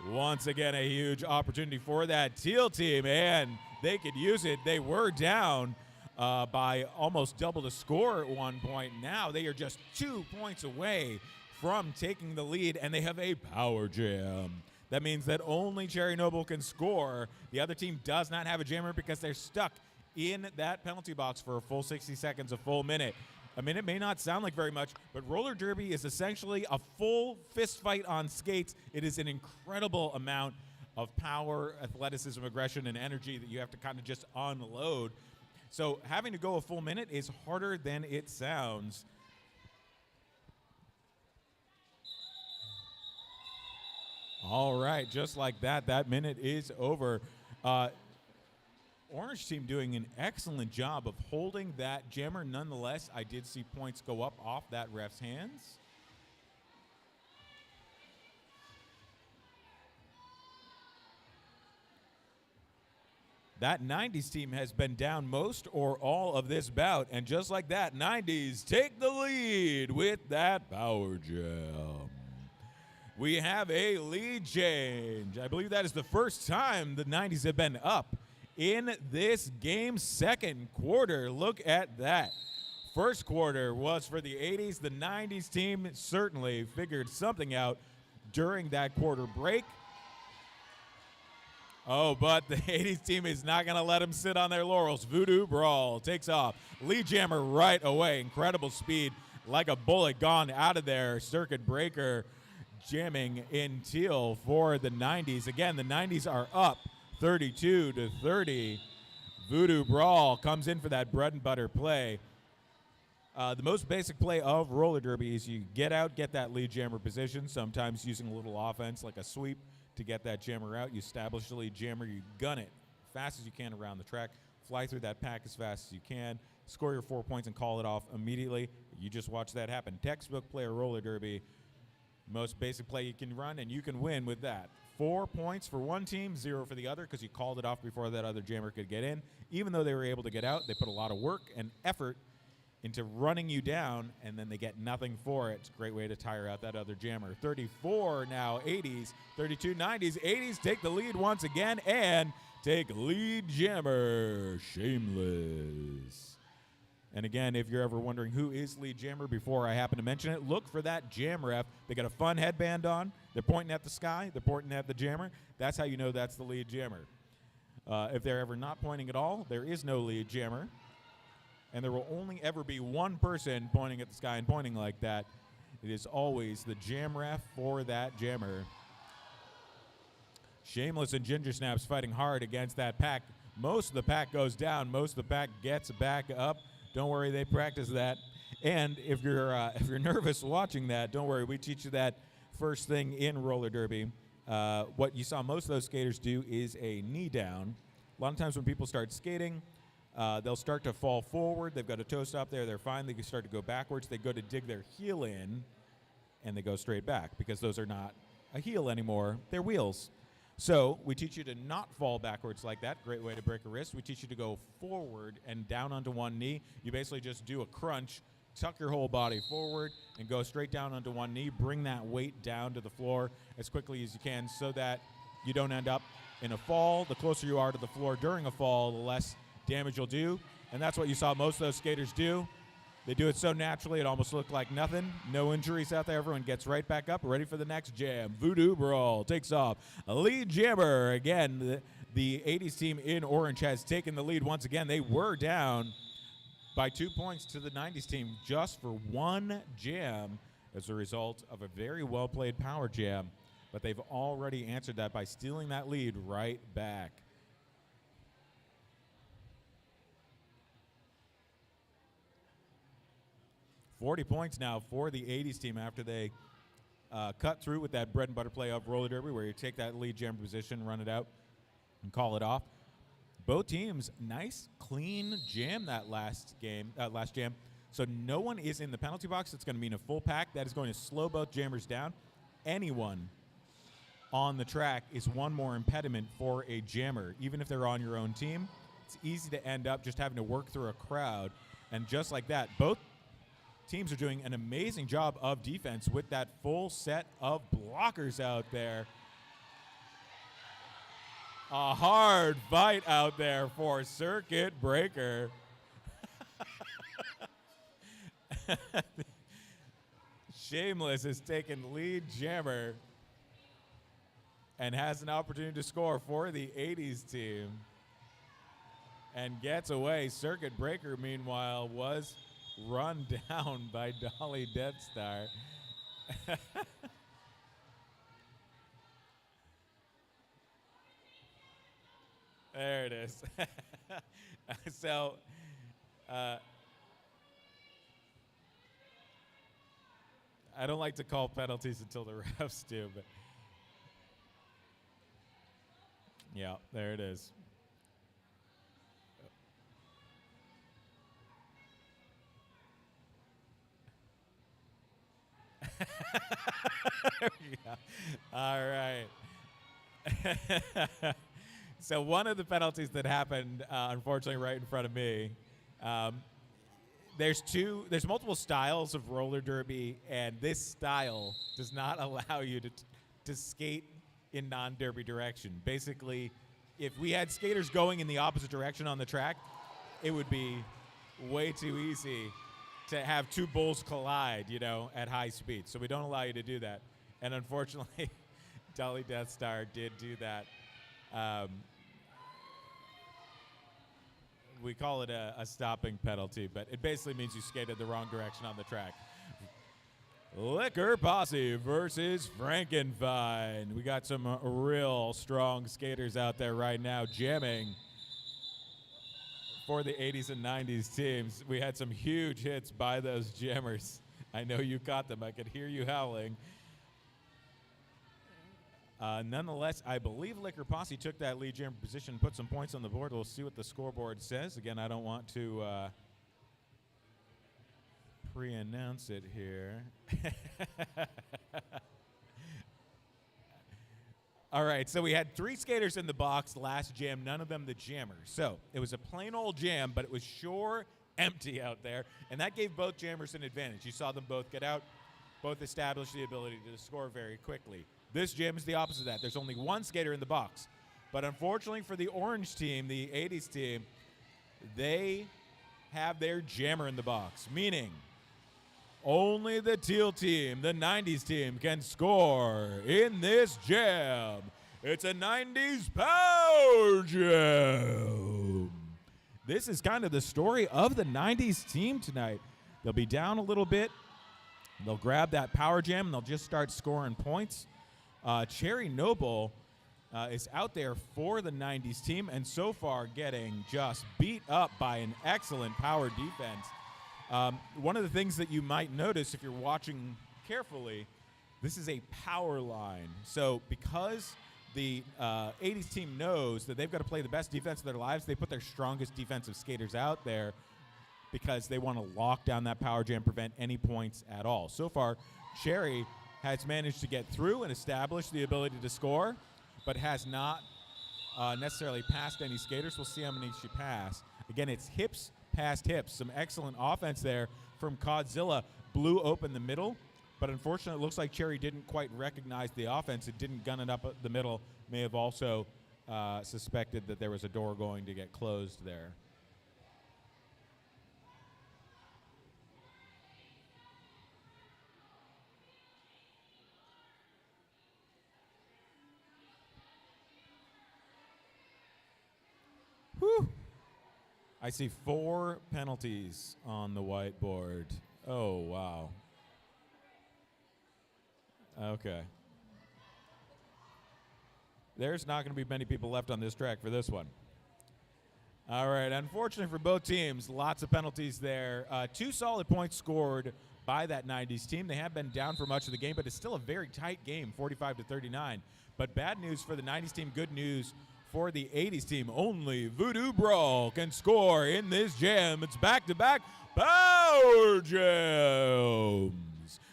Once again, a huge opportunity for that teal team, and they could use it. They were down by almost double the score at one point. Now they are just 2 points away from taking the lead, and they have a power jam. That means that only Cherry Noble can score. The other team does not have a jammer because they're stuck in that penalty box for a full 60 seconds, a full minute. A minute may not sound like very much, but roller derby is essentially a full fist fight on skates. It is an incredible amount of power, athleticism, aggression, and energy that you have to kind of just unload. So having to go a full minute is harder than it sounds. All right, just like that, that minute is over. Orange team doing an excellent job of holding that jammer. Nonetheless, I did see points go up off that ref's hands. That 90s team has been down most or all of this bout, and just like that, 90s take the lead with that power jam. We have a lead change. I believe that is the first time the 90s have been up in this game. Second quarter, look at that. First quarter was for the 80s. The 90s team certainly figured something out during that quarter break. Oh, but the 80s team is not going to let them sit on their laurels. Voodoo Brawl takes off. Lead jammer right away. Incredible speed, like a bullet gone out of there. Circuit breaker jamming in teal for the 90s. Again, the 90s are up 32-30. Voodoo Brawl comes in for that bread and butter play. The most basic play of roller derby is you get out, get that lead jammer position, sometimes using a little offense like a sweep to get that jammer out. You establish the lead jammer, you gun it fast as you can around the track, fly through that pack as fast as you can, score your 4 points and call it off immediately. You just watch that happen. Textbook player roller derby, most basic play you can run, and you can win with that. 4 points for one team, 0 for the other, because you called it off before that other jammer could get in. Even though they were able to get out, they put a lot of work and effort into running you down, and then they get nothing for it. It's a great way to tire out that other jammer. 34 now, 80s, 32, 90s. 80s take the lead once again and take lead jammer, Shameless. And again, if you're ever wondering who is lead jammer before I happen to mention it, look for that jam ref. They got a fun headband on. They're pointing at the sky. They're pointing at the jammer. That's how you know that's the lead jammer. If they're ever not pointing at all, there is no lead jammer. And there will only ever be one person pointing at the sky and pointing like that. It is always the jam ref for that jammer. Shameless and Ginger Snaps fighting hard against that pack. Most of the pack goes down. Most of the pack gets back up. Don't worry, they practice that. And if you're nervous watching that, don't worry. We teach you that first thing in roller derby. What you saw most of those skaters do is a knee down. A lot of times when people start skating, they'll start to fall forward. They've got a toe stop there. They're fine. They can start to go backwards. They go to dig their heel in, and they go straight back because those are not a heel anymore. They're wheels. So we teach you to not fall backwards like that. Great way to break a wrist. We teach you to go forward and down onto one knee. You basically just do a crunch, tuck your whole body forward, and go straight down onto one knee. Bring that weight down to the floor as quickly as you can so that you don't end up in a fall. The closer you are to the floor during a fall, the less damage you'll do. And that's what you saw most of those skaters do. They do it so naturally, it almost looked like nothing. No injuries out there. Everyone gets right back up, ready for the next jam. Voodoo Brawl takes off. A lead jammer. Again, the 80s team in orange has taken the lead once again. They were down by 2 points to the 90s team just for one jam as a result of a very well-played power jam. But they've already answered that by stealing that lead right back. $40 points now for the 80s team after they cut through with that bread and butter play of roller derby where you take that lead jam position, run it out, and call it off. Both teams, nice, clean jam that last jam. So no one is in the penalty box. It's going to mean a full pack. That is going to slow both jammers down. Anyone on the track is one more impediment for a jammer. Even if they're on your own team, it's easy to end up just having to work through a crowd. And just like that, both teams are doing an amazing job of defense with that full set of blockers out there. A hard fight out there for Circuit Breaker. Shameless has taken lead jammer and has an opportunity to score for the 80s team and gets away. Circuit Breaker, meanwhile, was run down by Dolly Death Star. There it is. So, I don't like to call penalties until the refs do, but yeah, there it is. Yeah. All right. So one of the penalties that happened, unfortunately, right in front of me. There's multiple styles of roller derby, and this style does not allow you to skate in non-derby direction. Basically, if we had skaters going in the opposite direction on the track, it would be way too easy to have two bulls collide, at high speed. So we don't allow you to do that. And unfortunately, Dolly Death Star did do that. We call it a stopping penalty, but it basically means you skated the wrong direction on the track. Liquor Posse versus Frankenfine. We got some real strong skaters out there right now jamming for the 80s and 90s teams. We had some huge hits by those jammers. I know you caught them. I could hear you howling. Nonetheless, I believe Liquor Posse took that lead jammer position, put some points on the board. We'll see what the scoreboard says. Again, I don't want to pre-announce it here. All right, so we had 3 skaters in the box last jam, none of them the jammer. So it was a plain old jam, but it was sure empty out there, and that gave both jammers an advantage. You saw them both get out, both established the ability to score very quickly. This jam is the opposite of that. There's only one skater in the box. But unfortunately for the orange team, the 80s team, they have their jammer in the box, meaning only the teal team, the 90s team, can score in this jam. It's a 90s power jam. This is kind of the story of the 90s team tonight. They'll be down a little bit. They'll grab that power jam, and they'll just start scoring points. Cherry Noble is out there for the 90s team, and so far getting just beat up by an excellent power defense. One of the things that you might notice if you're watching carefully, this is a power line. So because the 80s team knows that they've got to play the best defense of their lives, they put their strongest defensive skaters out there because they want to lock down that power jam, prevent any points at all. So far, Cherry has managed to get through and establish the ability to score, but has not necessarily passed any skaters. We'll see how many she passed. Again, it's hips past hips. Some excellent offense there from Codzilla. Blew open the middle, but unfortunately it looks like Cherry didn't quite recognize the offense. It didn't gun it up the middle. May have also suspected that there was a door going to get closed there. Whew. I see 4 penalties on the whiteboard. Oh, wow. Okay. There's not going to be many people left on this track for this one. All right, unfortunately for both teams, lots of penalties there. 2 solid points scored by that 90s team. They have been down for much of the game, but it's still a very tight game, 45-39. But bad news for the 90s team, good news for the 80s team. Only Voodoo Brawl can score in this jam. It's back-to-back power jams.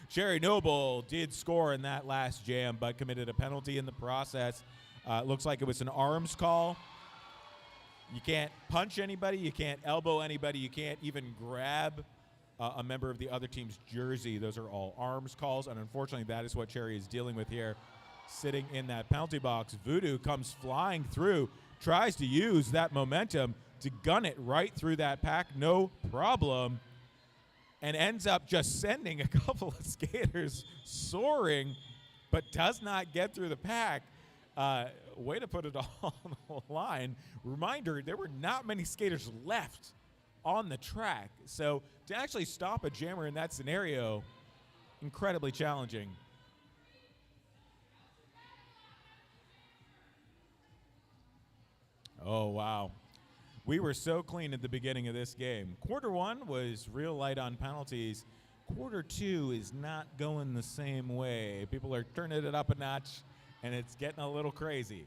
Sherry Noble did score in that last jam, but committed a penalty in the process. It looks like it was an arms call. You can't punch anybody. You can't elbow anybody. You can't even grab a member of the other team's jersey. Those are all arms calls, and unfortunately that is what Cherry is dealing with here, sitting in that penalty box. Voodoo comes flying through, tries to use that momentum to gun it right through that pack, no problem, and ends up just sending a couple of skaters soaring, but does not get through the pack. Way to put it all on the line. Reminder, there were not many skaters left on the track, so to actually stop a jammer in that scenario, incredibly challenging. Oh, wow. We were so clean at the beginning of this game. Quarter 1 was real light on penalties. Quarter 2 is not going the same way. People are turning it up a notch, and it's getting a little crazy.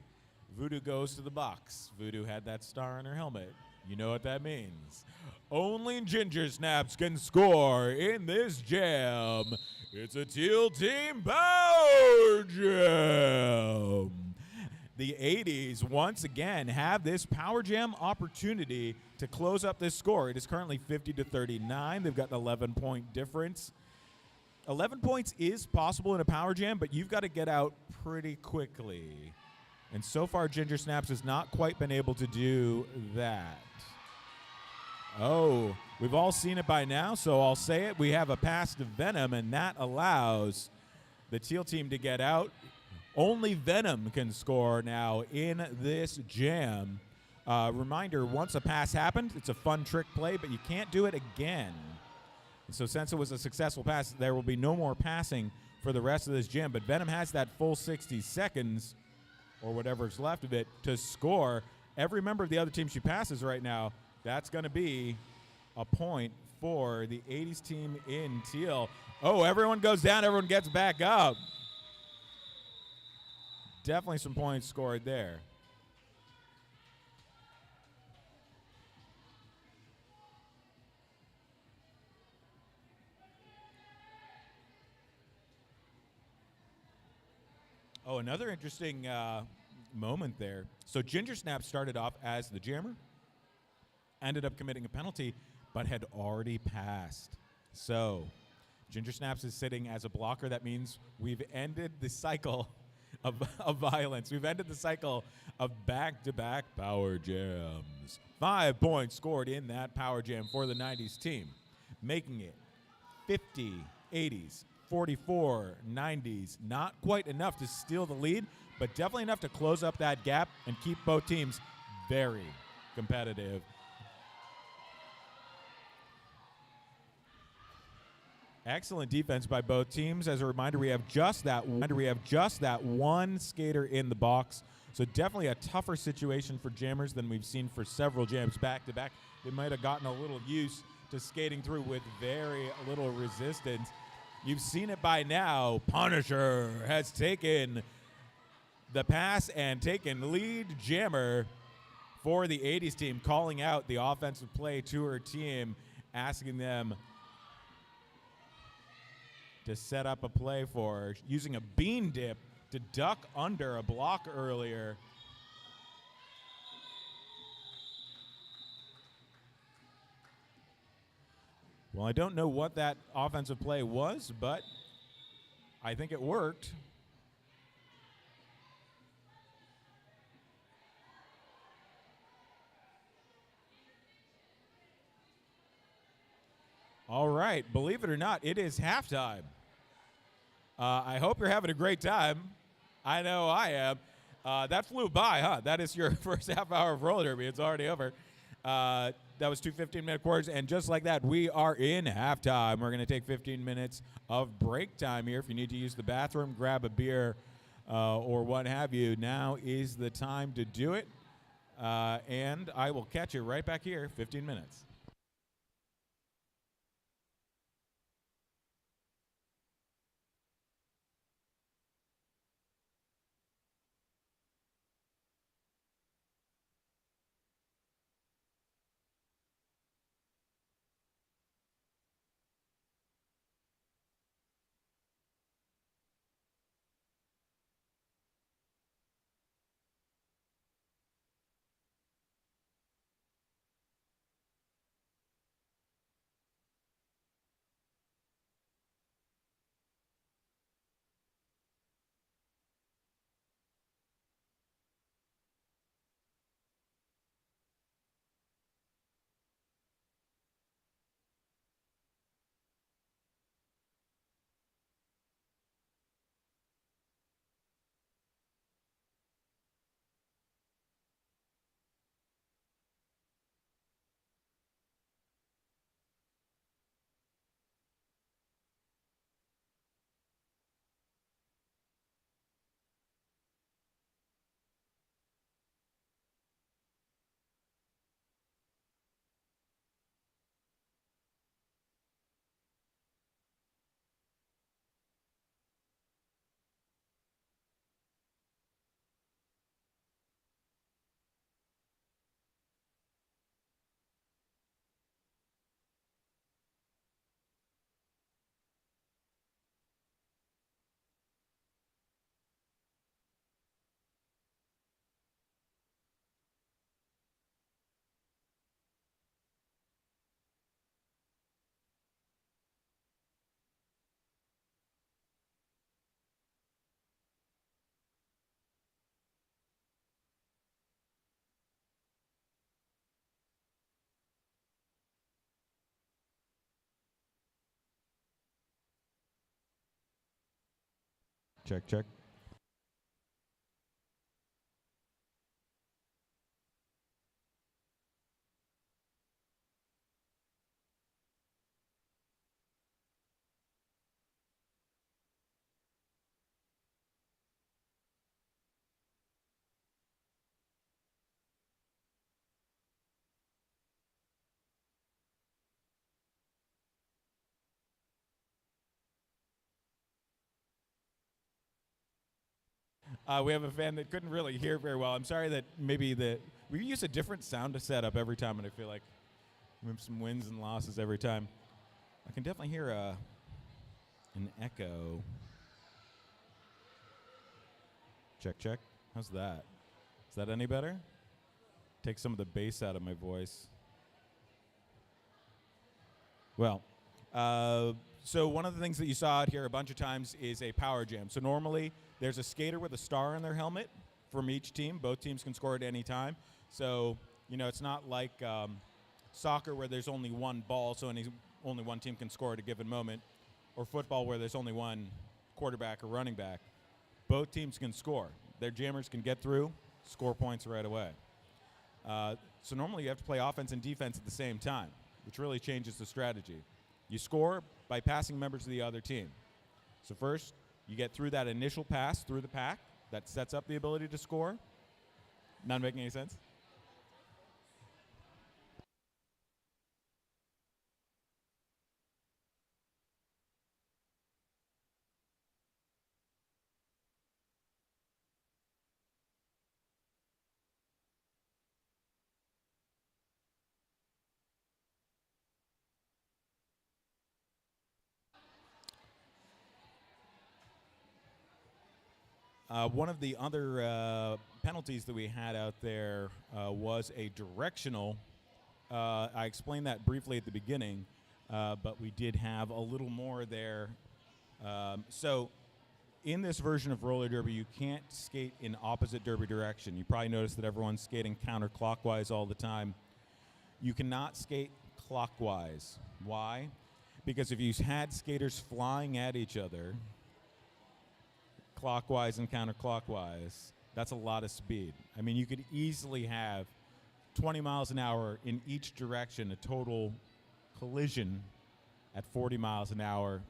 Voodoo goes to the box. Voodoo had that star on her helmet. You know what that means. Only Ginger Snaps can score in this jam. It's a teal team power jam. The 80s once again have this power jam opportunity to close up this score. It is currently 50-39. They've got an 11-point difference. 11 points is possible in a power jam, but you've got to get out pretty quickly. And so far, Ginger Snaps has not quite been able to do that. Oh, we've all seen it by now, so I'll say it. We have a pass to Venom, and that allows the teal team to get out. Only Venom can score now in this jam. Reminder, once a pass happened, it's a fun trick play, but you can't do it again. So since it was a successful pass, there will be no more passing for the rest of this jam. But Venom has that full 60 seconds, or whatever's left of it, to score. Every member of the other team she passes right now, that's going to be a point for the 80s team in teal. Oh, everyone goes down, everyone gets back up. Definitely some points scored there. Oh, another interesting moment there. So Ginger Snap started off as the jammer, ended up committing a penalty, but had already passed. So Ginger Snaps is sitting as a blocker. That means we've ended the cycle of violence. We've ended the cycle of back-to-back power jams. 5 points scored in that power jam for the 90s team, making it 50 80s, 44 90s. Not quite enough to steal the lead, but definitely enough to close up that gap and keep both teams very competitive. Excellent defense by both teams. As a reminder, we have just that one skater in the box. So definitely a tougher situation for jammers than we've seen for several jams back to back. They might have gotten a little used to skating through with very little resistance. You've seen it by now. Punisher has taken the pass and taken lead jammer for the 80s team, calling out the offensive play to her team, asking them to set up a play for her, using a bean dip to duck under a block earlier. Well, I don't know what that offensive play was, but I think it worked. All right, believe it or not, it is halftime. I hope you're having a great time. I know I am. That flew by, huh? That is your first half hour of roller derby. It's already over. That was 2 15-minute quarters, and just like that, we are in halftime. We're going to take 15 minutes of break time here. If you need to use the bathroom, grab a beer, or what have you, now is the time to do it. And I will catch you right back here, 15 minutes. Check, check. We have a fan that couldn't really hear very well. I'm sorry that we use a different sound setup every time, and I feel like we have some wins and losses every time. I can definitely hear an echo. Check, check. How's that? Is that any better? Take some of the bass out of my voice. Well, so one of the things that you saw out here a bunch of times is a power jam. So normally there's a skater with a star in their helmet from each team. Both teams can score at any time. So, it's not like soccer where there's only one ball, so only one team can score at a given moment, or football where there's only one quarterback or running back. Both teams can score. Their jammers can get through, score points right away. So normally you have to play offense and defense at the same time, which really changes the strategy. You score by passing members of the other team. So first, you get through that initial pass through the pack. That sets up the ability to score. Not making any sense? One of the other penalties that we had out there was a directional. I explained that briefly at the beginning, but we did have a little more there. So in this version of roller derby, you can't skate in opposite derby direction. You probably noticed that everyone's skating counterclockwise all the time. You cannot skate clockwise. Why? because if you had skaters flying at each other, clockwise and counterclockwise, that's a lot of speed. I mean, you could easily have 20 miles an hour in each direction, a total collision at 40 miles an hour,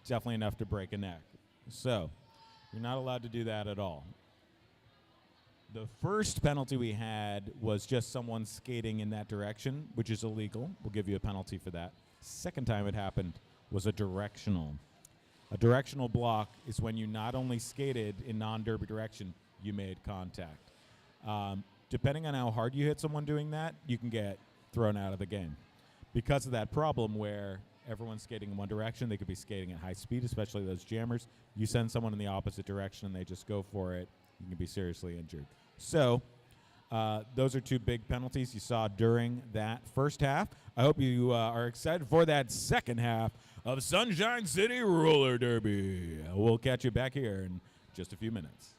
definitely enough to break a neck. So, you're not allowed to do that at all. The first penalty we had was just someone skating in that direction, which is illegal. We'll give you a penalty for that. Second time it happened was a directional. A directional block is when you not only skated in non-derby direction, you made contact. Depending on how hard you hit someone doing that, you can get thrown out of the game. Because of that problem where everyone's skating in one direction, they could be skating at high speed, especially those jammers. You send someone in the opposite direction and they just go for it, you can be seriously injured. So those are two big penalties you saw during that first half. I hope you are excited for that second half of Sunshine City Roller Derby. We'll catch you back here in just a few minutes.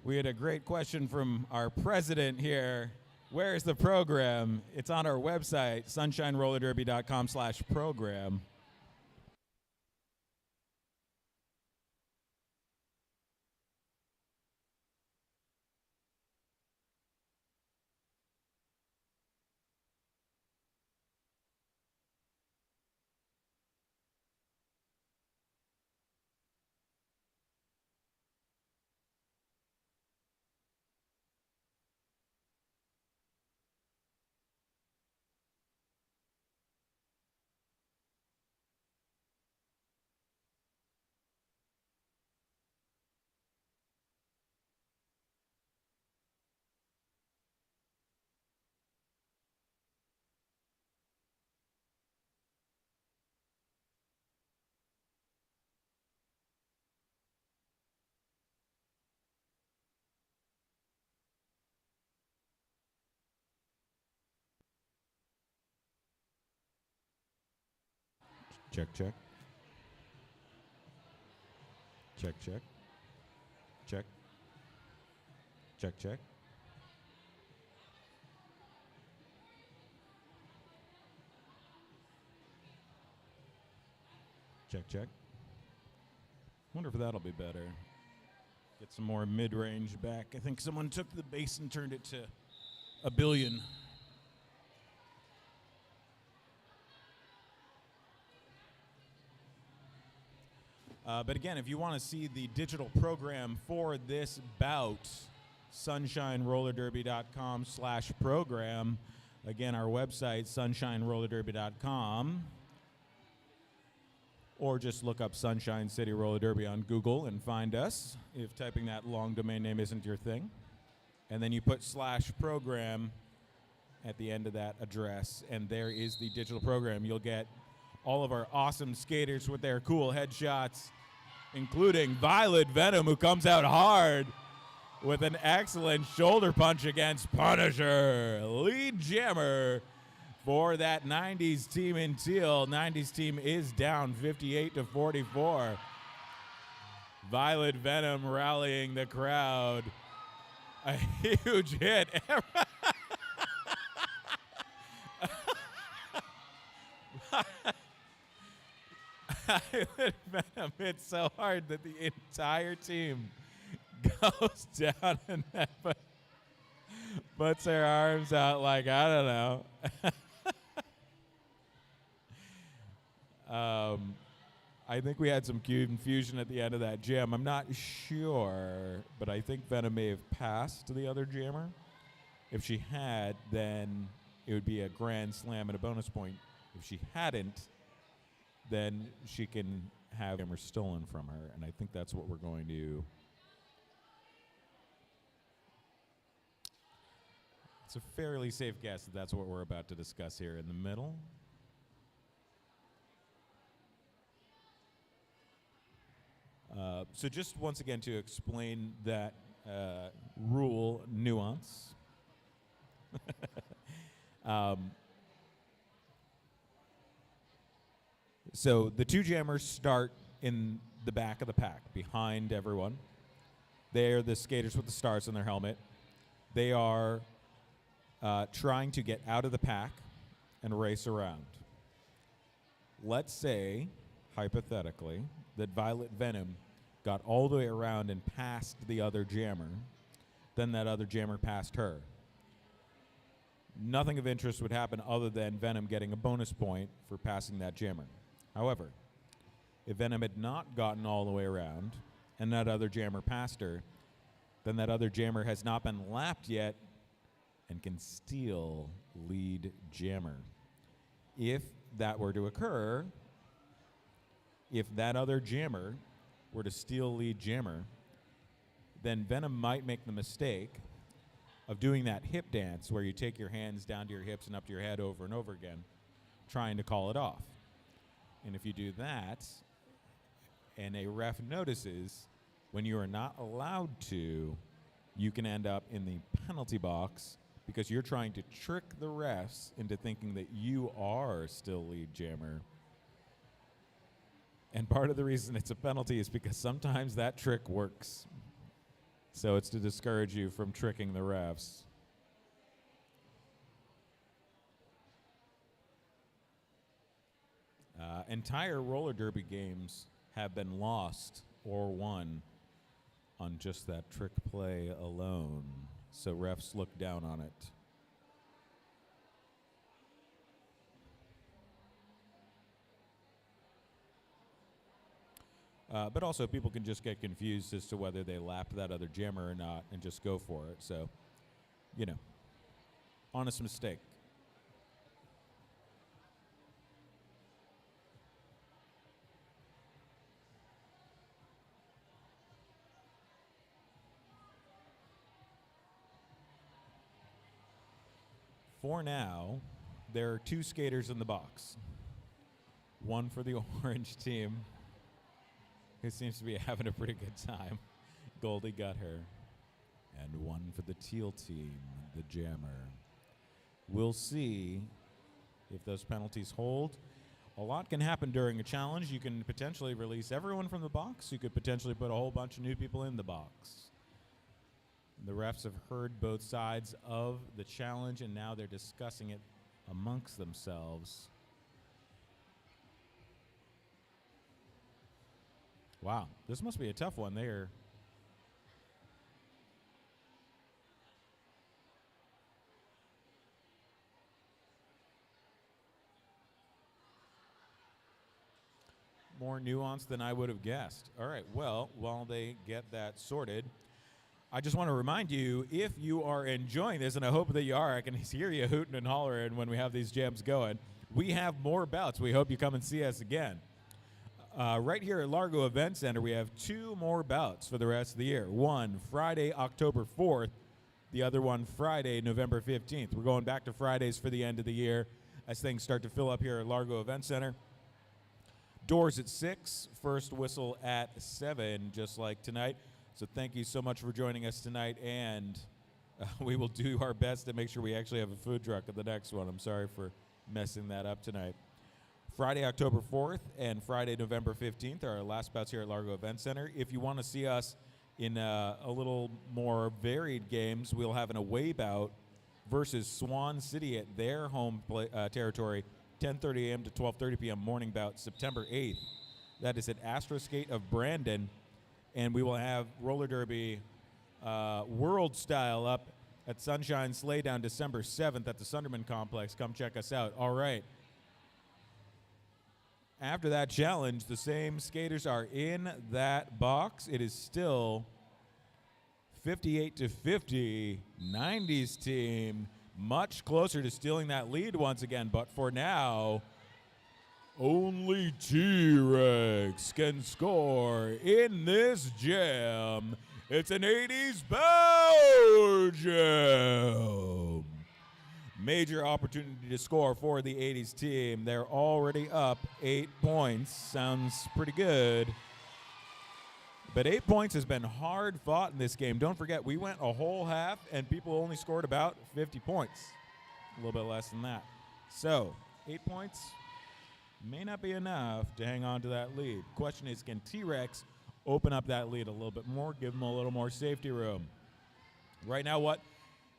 We had a great question from our president here. Where is the program? It's on our website, sunshinerollerderby.com/program. Check, check. Check, check. Check. Check, check. Check, check. Wonder if that'll be better. Get some more mid-range back. I think someone took the bass and turned it to a billion. But again, if you want to see the digital program for this bout, sunshinerollerderby.com/program. Again, our website, sunshinerollerderby.com. Or just look up Sunshine City Roller Derby on Google and find us if typing that long domain name isn't your thing. And then you put /program at the end of that address, and there is the digital program. You'll get all of our awesome skaters with their cool headshots, including Violet Venom, who comes out hard with an excellent shoulder punch against Punisher. Lead jammer for that 90s team in teal. 90s team is down 58-44. Violet Venom rallying the crowd. A huge hit. Violet Venom hit so hard that the entire team goes down and puts their arms out like, I don't know. I think we had some confusion at the end of that jam. I'm not sure, but I think Venom may have passed the other jammer. If she had, then it would be a grand slam and a bonus point. If she hadn't, then she can have jammer stolen from her, and I think that's what we're going to. It's a fairly safe guess that that's what we're about to discuss here in the middle. So just once again to explain that rule nuance. So the two jammers start in the back of the pack, behind everyone. They're the skaters with the stars on their helmet. They are trying to get out of the pack and race around. Let's say, hypothetically, that Violet Venom got all the way around and passed the other jammer, then that other jammer passed her. Nothing of interest would happen other than Venom getting a bonus point for passing that jammer. However, if Venom had not gotten all the way around and that other jammer passed her, then that other jammer has not been lapped yet and can steal lead jammer. If that were to occur, if that other jammer were to steal lead jammer, then Venom might make the mistake of doing that hip dance where you take your hands down to your hips and up to your head over and over again, trying to call it off. And if you do that, and a ref notices when you are not allowed to, you can end up in the penalty box because you're trying to trick the refs into thinking that you are still lead jammer. And part of the reason it's a penalty is because sometimes that trick works. So it's to discourage you from tricking the refs. Entire roller derby games have been lost or won on just that trick play alone. So refs look down on it. But also people can just get confused as to whether they lapped that other jammer or not and just go for it. So, you know, honest mistake. For now, there are 2 skaters in the box. One for the orange team, who seems to be having a pretty good time. Goldie got her. And one for the teal team, the jammer. We'll see if those penalties hold. A lot can happen during a challenge. You can potentially release everyone from the box. You could potentially put a whole bunch of new people in the box. The refs have heard both sides of the challenge, and now they're discussing it amongst themselves. Wow, this must be a tough one there. More nuanced than I would have guessed. All right, well, while they get that sorted, I just want to remind you, if you are enjoying this, and I hope that you are, I can hear you hooting and hollering when we have these jams going, we have more bouts. We hope you come and see us again. Right here at Largo Event Center, we have 2 more bouts for the rest of the year. One Friday, October 4th. The other one Friday, November 15th. We're going back to Fridays for the end of the year as things start to fill up here at Largo Event Center. Doors at 6, first whistle at 7, just like tonight. So thank you so much for joining us tonight, and we will do our best to make sure we actually have a food truck at the next one. I'm sorry for messing that up tonight. Friday, October 4th, and Friday, November 15th are our last bouts here at Largo Event Center. If you want to see us in a little more varied games, we'll have an away bout versus Swan City at their home territory, 10:30 a.m. to 12:30 p.m. morning bout, September 8th. That is at Astroskate of Brandon. And we will have roller derby world style up at Sunshine Slaydown December 7th at the Sunderman Complex. Come check us out. All right. After that challenge, the same skaters are in that box. It is still 58-50. 90's team much closer to stealing that lead once again. But for now, only T-Rex can score in this jam. It's an 80's bow jam. Major opportunity to score for the 80's team. They're already up 8 points. Sounds pretty good. But 8 points has been hard fought in this game. Don't forget, we went a whole half and people only scored about 50 points. A little bit less than that. So, 8 points may not be enough to hang on to that lead. Question is, can T-Rex open up that lead a little bit more, give them a little more safety room? Right now, what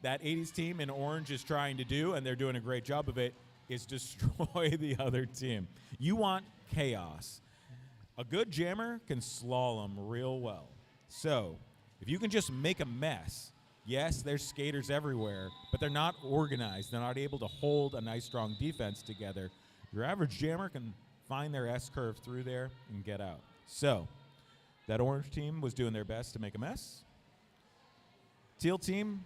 that 80's team in orange is trying to do, and they're doing a great job of it, is destroy the other team. You want chaos. A good jammer can slalom real well. So if you can just make a mess, yes, there's skaters everywhere, but they're not organized. They're not able to hold a nice, strong defense together. Your average jammer can find their S-curve through there and get out. So that orange team was doing their best to make a mess. Teal team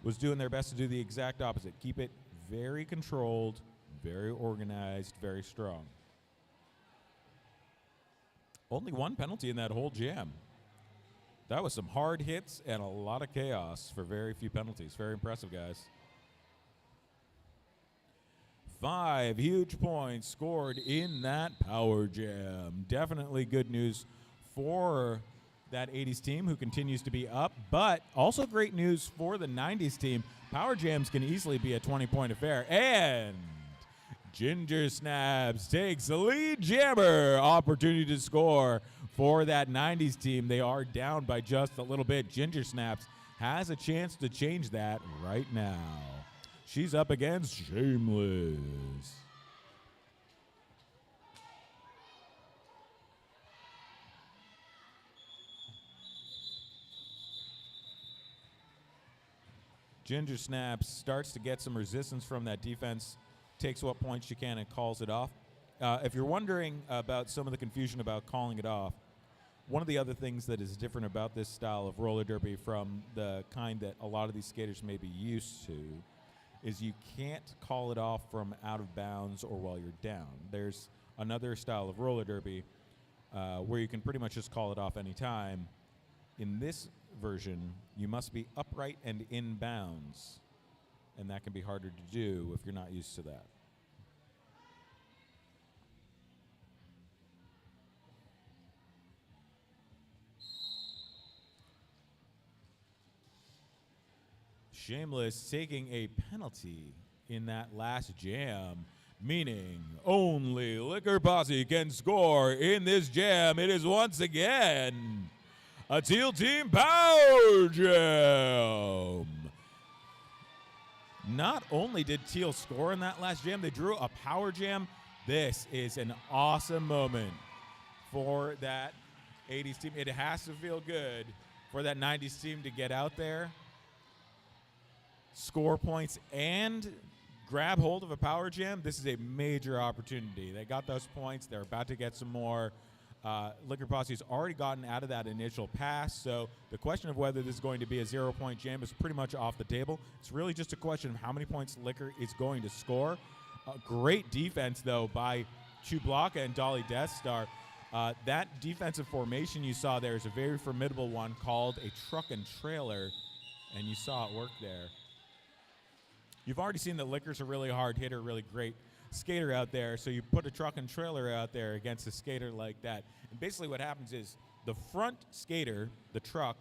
was doing their best to do the exact opposite. Keep it very controlled, very organized, very strong. Only 1 penalty in that whole jam. That was some hard hits and a lot of chaos for very few penalties. Very impressive, guys. 5 huge points scored in that power jam. Definitely good news for that 80's team, who continues to be up, but also great news for the 90's team. Power jams can easily be a 20-point affair, and Ginger Snaps takes the lead jammer. Opportunity to score for that 90s team. They are down by just a little bit. Ginger Snaps has a chance to change that right now. She's up against Shameless. Ginger Snaps starts to get some resistance from that defense, takes what points she can and calls it off. If you're wondering about some of the confusion about calling it off, one of the other things that is different about this style of roller derby from the kind that a lot of these skaters may be used to is you can't call it off from out of bounds or while you're down. There's another style of roller derby where you can pretty much just call it off anytime. In this version, you must be upright and in bounds, and that can be harder to do if you're not used to that. Shameless taking a penalty in that last jam, meaning only Liquor Posse can score in this jam. It is once again a Teal Team Power Jam. Not only did Teal score in that last jam, they drew a power jam. This is an awesome moment for that 80s team. It has to feel good for that 90s team to get out there, score points, and grab hold of a power jam. This is a major opportunity. They got those points. They're about to get some more. Liquor Posse has already gotten out of that initial pass, so the question of whether this is going to be a 0-point jam is pretty much off the table. It's really just a question of how many points Liquor is going to score. Great defense, though, by Chewbacca and Dolly Death Star. That defensive formation you saw there is a very formidable one called a truck and trailer, and you saw it work there. You've already seen that Liquor's a really hard hitter, really great skater out there, so you put a truck and trailer out there against a skater like that. And basically what happens is the front skater, the truck,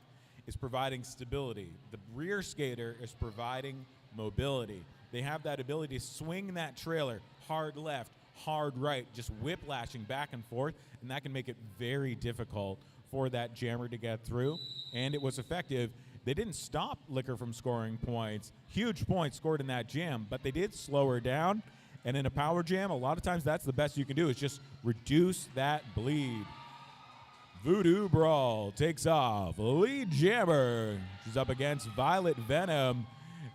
is providing stability. The rear skater is providing mobility. They have that ability to swing that trailer hard left, hard right, just whiplashing back and forth, and that can make it very difficult for that jammer to get through, and it was effective. They didn't stop Liquor from scoring points. Huge points scored in that jam, but they did slow her down. And in a power jam, a lot of times that's the best you can do is just reduce that bleed. Voodoo Brawl takes off. Lead jammer. She's up against Violet Venom,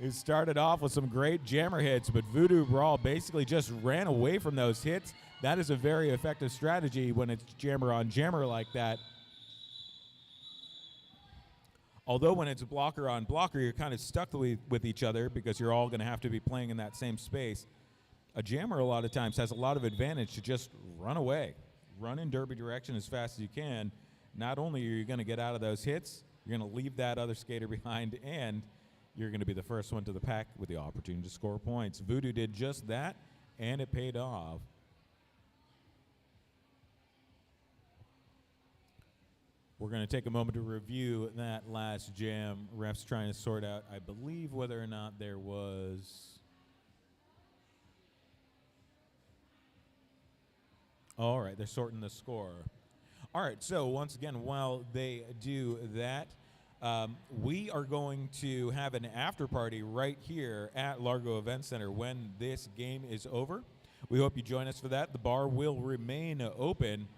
who started off with some great jammer hits, but Voodoo Brawl basically just ran away from those hits. That is a very effective strategy when it's jammer on jammer like that. Although when it's blocker on blocker, you're kind of stuck with each other because you're all going to have to be playing in that same space. A jammer a lot of times has a lot of advantage to just run away. Run in derby direction as fast as you can. Not only are you going to get out of those hits, you're going to leave that other skater behind, and you're going to be the first one to the pack with the opportunity to score points. Voodoo did just that, and it paid off. We're going to take a moment to review that last jam. Refs trying to sort out, I believe, whether or not there was... All right, they're sorting the score. All right, so once again, while they do that, we are going to have an after party right here at Largo Event Center when this game is over. We hope you join us for that. The bar will remain open.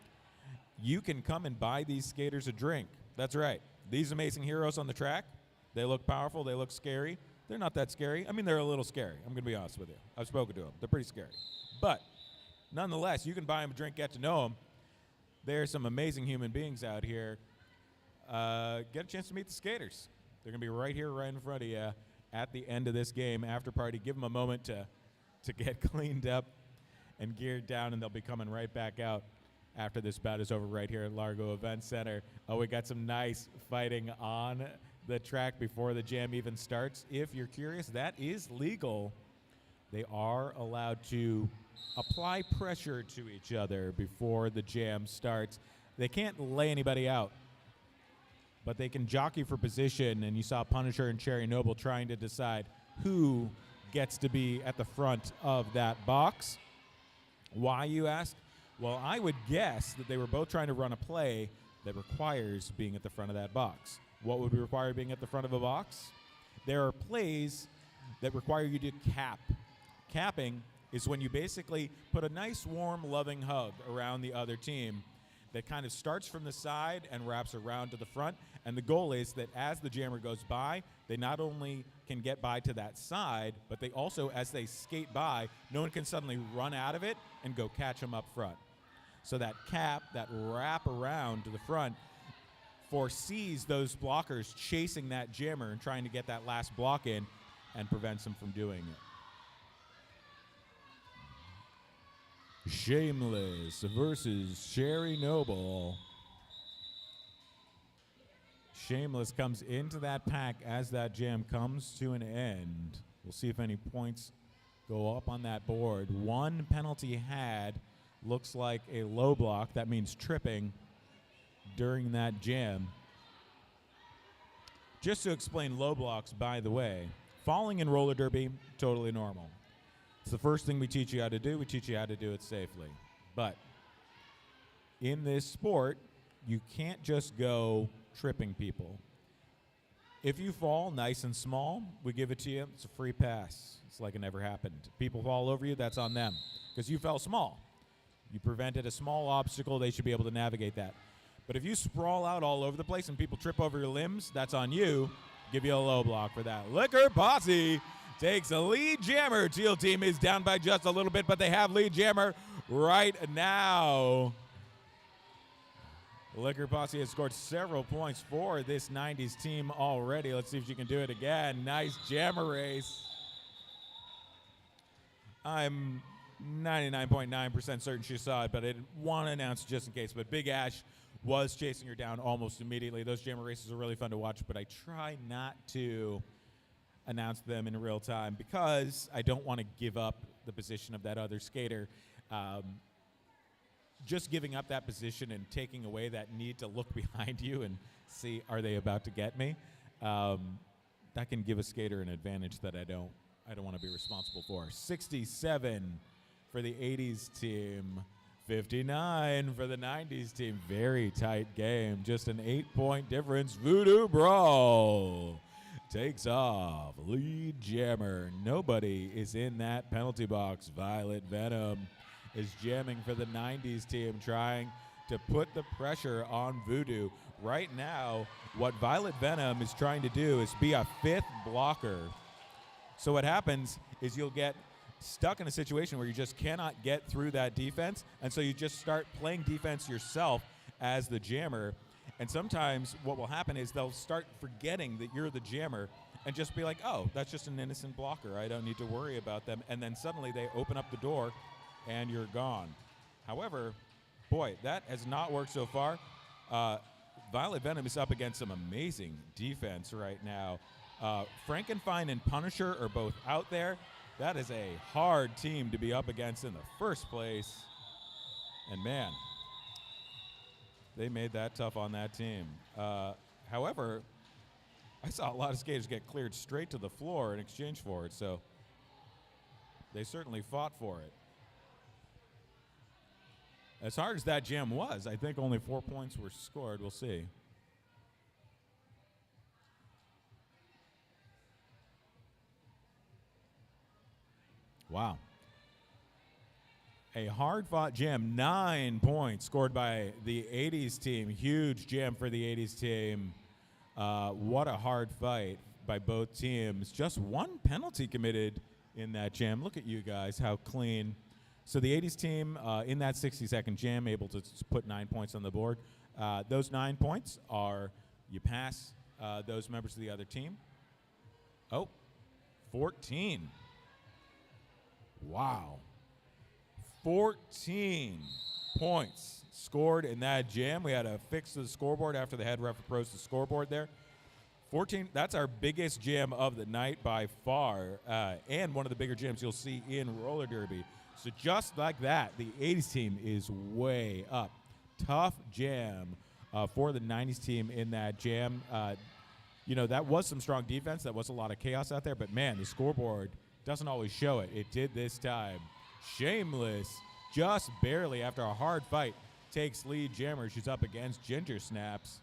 You can come and buy these skaters a drink. That's right. These amazing heroes on the track, they look powerful, they look scary. They're not that scary. I mean, they're a little scary. I'm going to be honest with you. I've spoken to them. They're pretty scary. But nonetheless, you can buy them a drink, get to know them. There's some amazing human beings out here. Get a chance to meet the skaters. They're going to be right here, right in front of you at the end of this game, after party. Give them a moment to get cleaned up and geared down, and they'll be coming right back out after this bout is over right here at Largo Event Center. Oh, we got some nice fighting on the track before the jam even starts. If you're curious, that is legal. They are allowed to apply pressure to each other before the jam starts. They can't lay anybody out, but they can jockey for position, and you saw Punisher and Cherry Noble trying to decide who gets to be at the front of that box. Why, you ask? Well, I would guess that they were both trying to run a play that requires being at the front of that box. What would require being at the front of a box? There are plays that require you to cap. Capping is when you basically put a nice, warm, loving hug around the other team that kind of starts from the side and wraps around to the front. And the goal is that as the jammer goes by, they not only can get by to that side, but they also, as they skate by, no one can suddenly run out of it and go catch them up front. So that cap, that wrap around to the front, foresees those blockers chasing that jammer and trying to get that last block in and prevents them from doing it. Shameless versus Sherry Noble. Shameless comes into that pack as that jam comes to an end. We'll see if any points go up on that board. One penalty had, looks like a low block. That means tripping during that jam. Just to explain low blocks, by the way, falling in roller derby, totally normal. It's the first thing we teach you how to do. We teach you how to do it safely. But in this sport, you can't just go tripping people. If you fall nice and small, we give it to you. It's a free pass. It's like it never happened. People fall over you, that's on them because you fell small. You prevented a small obstacle. They should be able to navigate that. But if you sprawl out all over the place and people trip over your limbs, that's on you. Give you a low block for that. Liquor Posse takes a lead jammer. Teal team is down by just a little bit, but they have lead jammer right now. Liquor Posse has scored several points for this 90s team already. Let's see if she can do it again. Nice jammer race. I'm 99.9% certain she saw it, but I didn't want to announce it just in case. But Big Ash was chasing her down almost immediately. Those jammer races are really fun to watch, but I try not to announce them in real time because I don't want to give up the position of that other skater. Just giving up that position and taking away that need to look behind you and see, are they about to get me? That can give a skater an advantage that I don't want to be responsible for. 67 for the 80s team, 59 for the 90s team. Very tight game, just an 8-point difference. Voodoo Brawl takes off. Lead jammer. Nobody is in that penalty box. Violet Venom is jamming for the 90s team, trying to put the pressure on Voodoo. Right now, what Violet Venom is trying to do is be a fifth blocker. So what happens is you'll get stuck in a situation where you just cannot get through that defense, and so you just start playing defense yourself as the jammer. And sometimes what will happen is they'll start forgetting that you're the jammer and just be like, oh, that's just an innocent blocker. I don't need to worry about them. And then suddenly they open up the door and you're gone. However, boy, that has not worked so far. Violet Venom is up against some amazing defense right now. Frankenfine and Punisher are both out there. That is a hard team to be up against in the first place. And man, they made that tough on that team. However, I saw a lot of skaters get cleared straight to the floor in exchange for it, so they certainly fought for it. As hard as that jam was, I think only 4 points were scored. We'll see. Wow. A hard-fought jam, 9 points scored by the 80s team. Huge jam for the 80s team. What a hard fight by both teams. Just one penalty committed in that jam. Look at you guys, how clean. So the 80s team in that 60-second jam able to put 9 points on the board. Those 9 points are you pass those members of the other team. Oh, 14. Wow. 14 points scored in that jam. We had to fix the scoreboard after the head ref approached the scoreboard there. 14, that's our biggest jam of the night by far, and one of the bigger jams you'll see in roller derby. So just like that, the 80s team is way up. Tough jam for the 90s team in that jam. You know, that was some strong defense. That was a lot of chaos out there, but man, the scoreboard doesn't always show it. It did this time. Shameless, just barely after a hard fight, takes lead jammer. She's up against Ginger Snaps.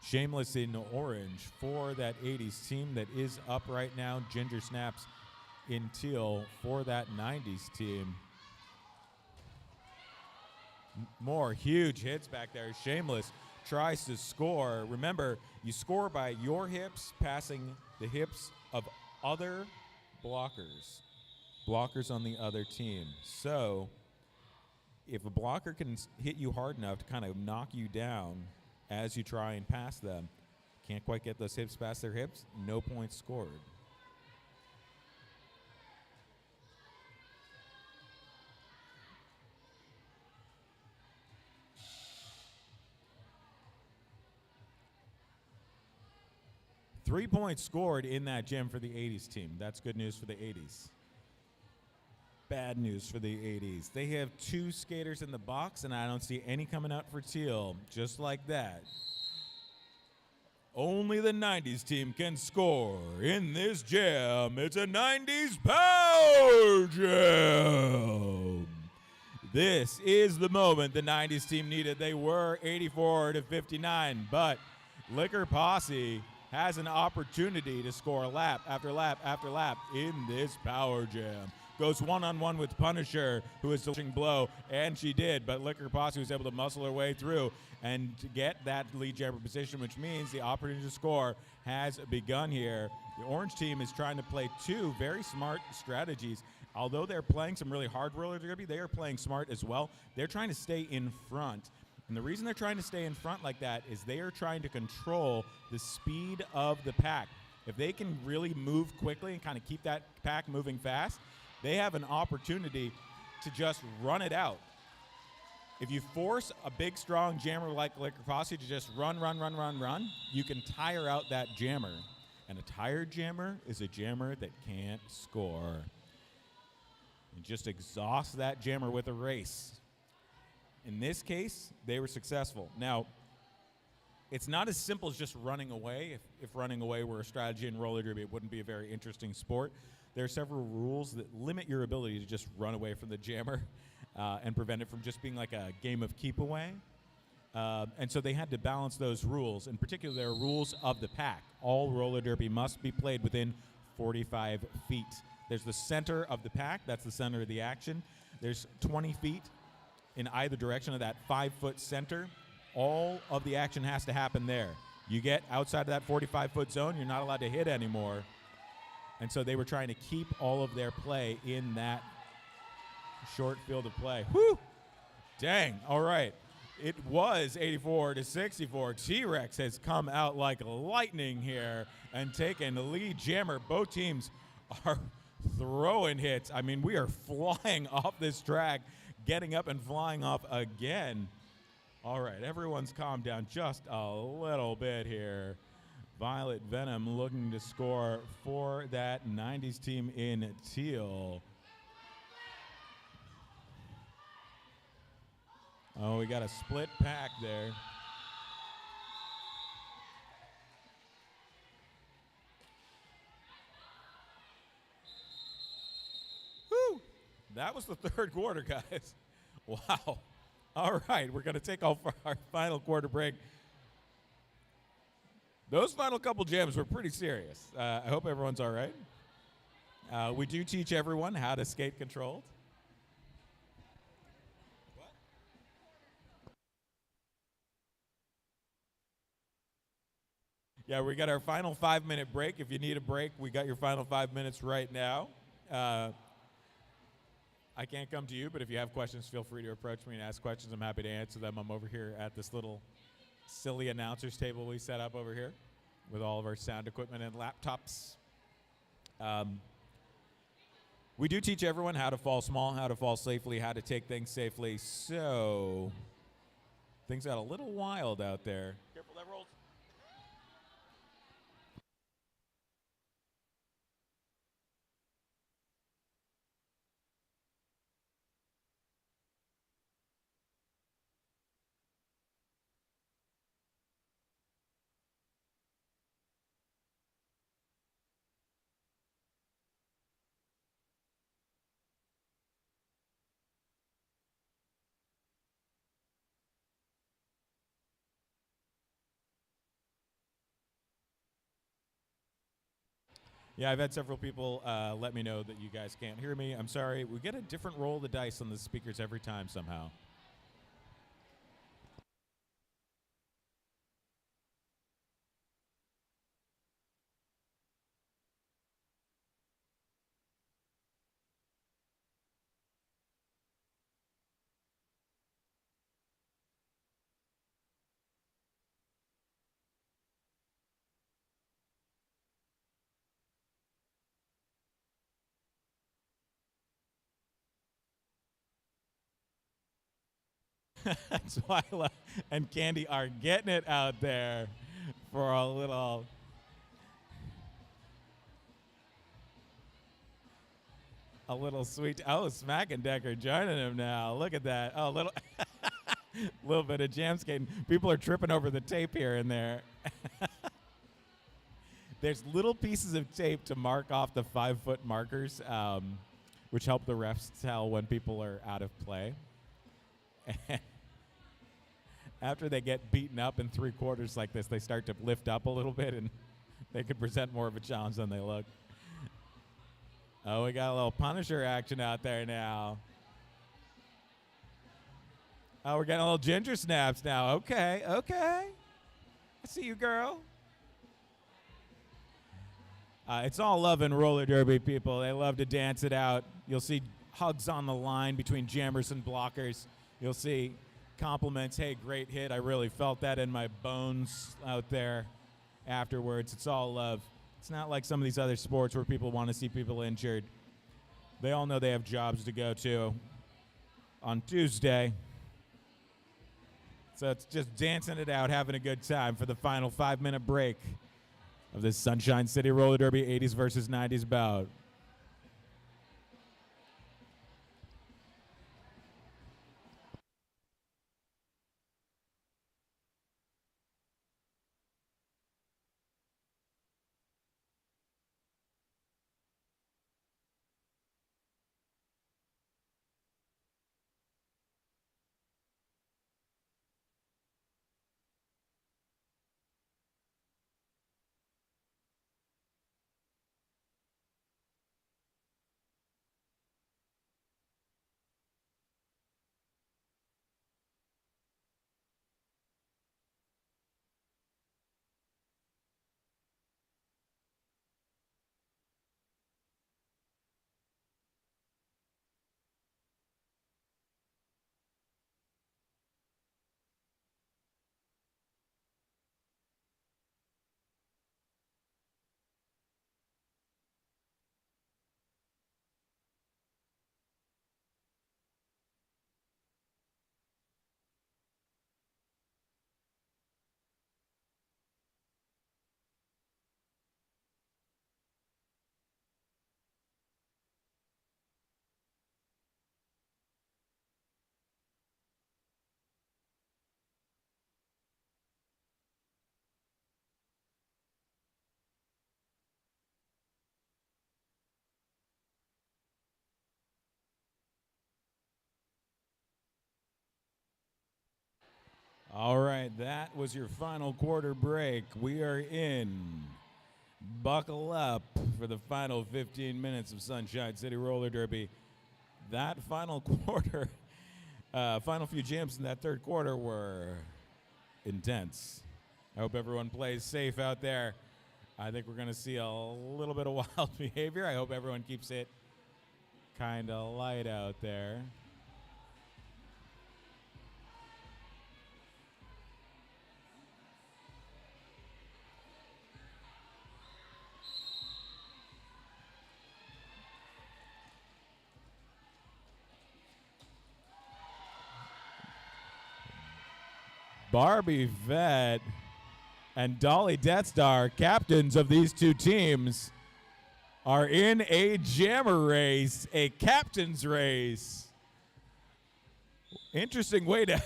Shameless in orange for that 80s team that is up right now. Ginger Snaps in teal for that 90s team. More huge hits back there. Shameless tries to score. Remember, you score by your hips passing the hips of other blockers. Blockers on the other team. So if a blocker can hit you hard enough to kind of knock you down as you try and pass them, can't quite get those hips past their hips, no points scored. Three points scored in that gym for the 80s team. That's good news for the 80s. Bad news for the 80s. They have two skaters in the box, and I don't see any coming out for teal. Just like that. Only the 90s team can score in this jam. It's a 90s power jam. This is the moment the 90s team needed. They were 84-59, but Liquor Posse has an opportunity to score lap after lap after lap in this power jam. Goes one-on-one with Punisher, who is delivering blow, and she did, but Liquor Posse was able to muscle her way through and to get that lead jammer position, which means the opportunity to score has begun here. The orange team is trying to play two very smart strategies. Although they're playing some really hard roller derby, they are playing smart as well. They're trying to stay in front. And the reason they're trying to stay in front like that is they are trying to control the speed of the pack. If they can really move quickly and kind of keep that pack moving fast, they have an opportunity to just run it out. If you force a big, strong jammer like Liquor Posse to just run, you can tire out that jammer. And a tired jammer is a jammer that can't score. And just exhaust that jammer with a race. In this case, they were successful. Now, it's not as simple as just running away. If running away were a strategy in roller derby, it wouldn't be a very interesting sport. There are several rules that limit your ability to just run away from the jammer and prevent it from just being like a game of keep away. And so they had to balance those rules. In particular, there are rules of the pack. All roller derby must be played within 45 feet. There's the center of the pack. That's the center of the action. There's 20 feet in either direction of that 5-foot center. All of the action has to happen there. You get outside of that 45-foot zone, you're not allowed to hit anymore. And so they were trying to keep all of their play in that short field of play. Whew! Dang, all right. It was 84-64. T-Rex has come out like lightning here and taken the lead jammer. Both teams are throwing hits. I mean, we are flying off this track, getting up and flying off again. All right, everyone's calmed down just a little bit here. Violet Venom looking to score for that 90s team in teal. Oh, we got a split pack there. Woo! That was the third quarter, guys. Wow. All right, we're going to take off our final quarter break. Those final couple jams were pretty serious. I hope everyone's all right. We do teach everyone how to skate controlled. What? Yeah, we got our final 5-minute break. If you need a break, we got your final 5 minutes right now. I can't come to you, but if you have questions, feel free to approach me and ask questions. I'm happy to answer them. I'm over here at this little silly announcer's table we set up over here with all of our sound equipment and laptops. We do teach everyone how to fall small, how to fall safely, how to take things safely. So things got a little wild out there. Careful, that rolls. Yeah, I've had several people let me know that you guys can't hear me. I'm sorry. We get a different roll of the dice on the speakers every time somehow. That's why and Candy are getting it out there for a little sweet. Oh, Smack and Decker joining him now. Look at that. Oh, little bit of jam skating. People are tripping over the tape here and there. There's little pieces of tape to mark off the 5-foot markers, which help the refs tell when people are out of play. And after they get beaten up in 3/4 like this, they start to lift up a little bit, and they could present more of a challenge than they look. Oh, we got a little Punisher action out there now. Oh, we're getting a little ginger snaps now. Okay. I see you, girl. It's all love in roller derby, people. They love to dance it out. You'll see hugs on the line between jammers and blockers. You'll see compliments. Hey, great hit. I really felt that in my bones out there afterwards. It's all love. It's not like some of these other sports where people want to see people injured. They all know they have jobs to go to on Tuesday. So it's just dancing it out, having a good time for the final 5-minute break of this Sunshine City Roller Derby 80s versus 90s bout. All right, that was your final quarter break. We are in. Buckle up for the final 15 minutes of Sunshine City Roller Derby. That final quarter, final few jams in that third quarter were intense. I hope everyone plays safe out there. I think we're going to see a little bit of wild behavior. I hope everyone keeps it kind of light out there. Barbie Vet and Dolly Death Star, captains of these two teams, are in a jammer race, a captain's race. Interesting way to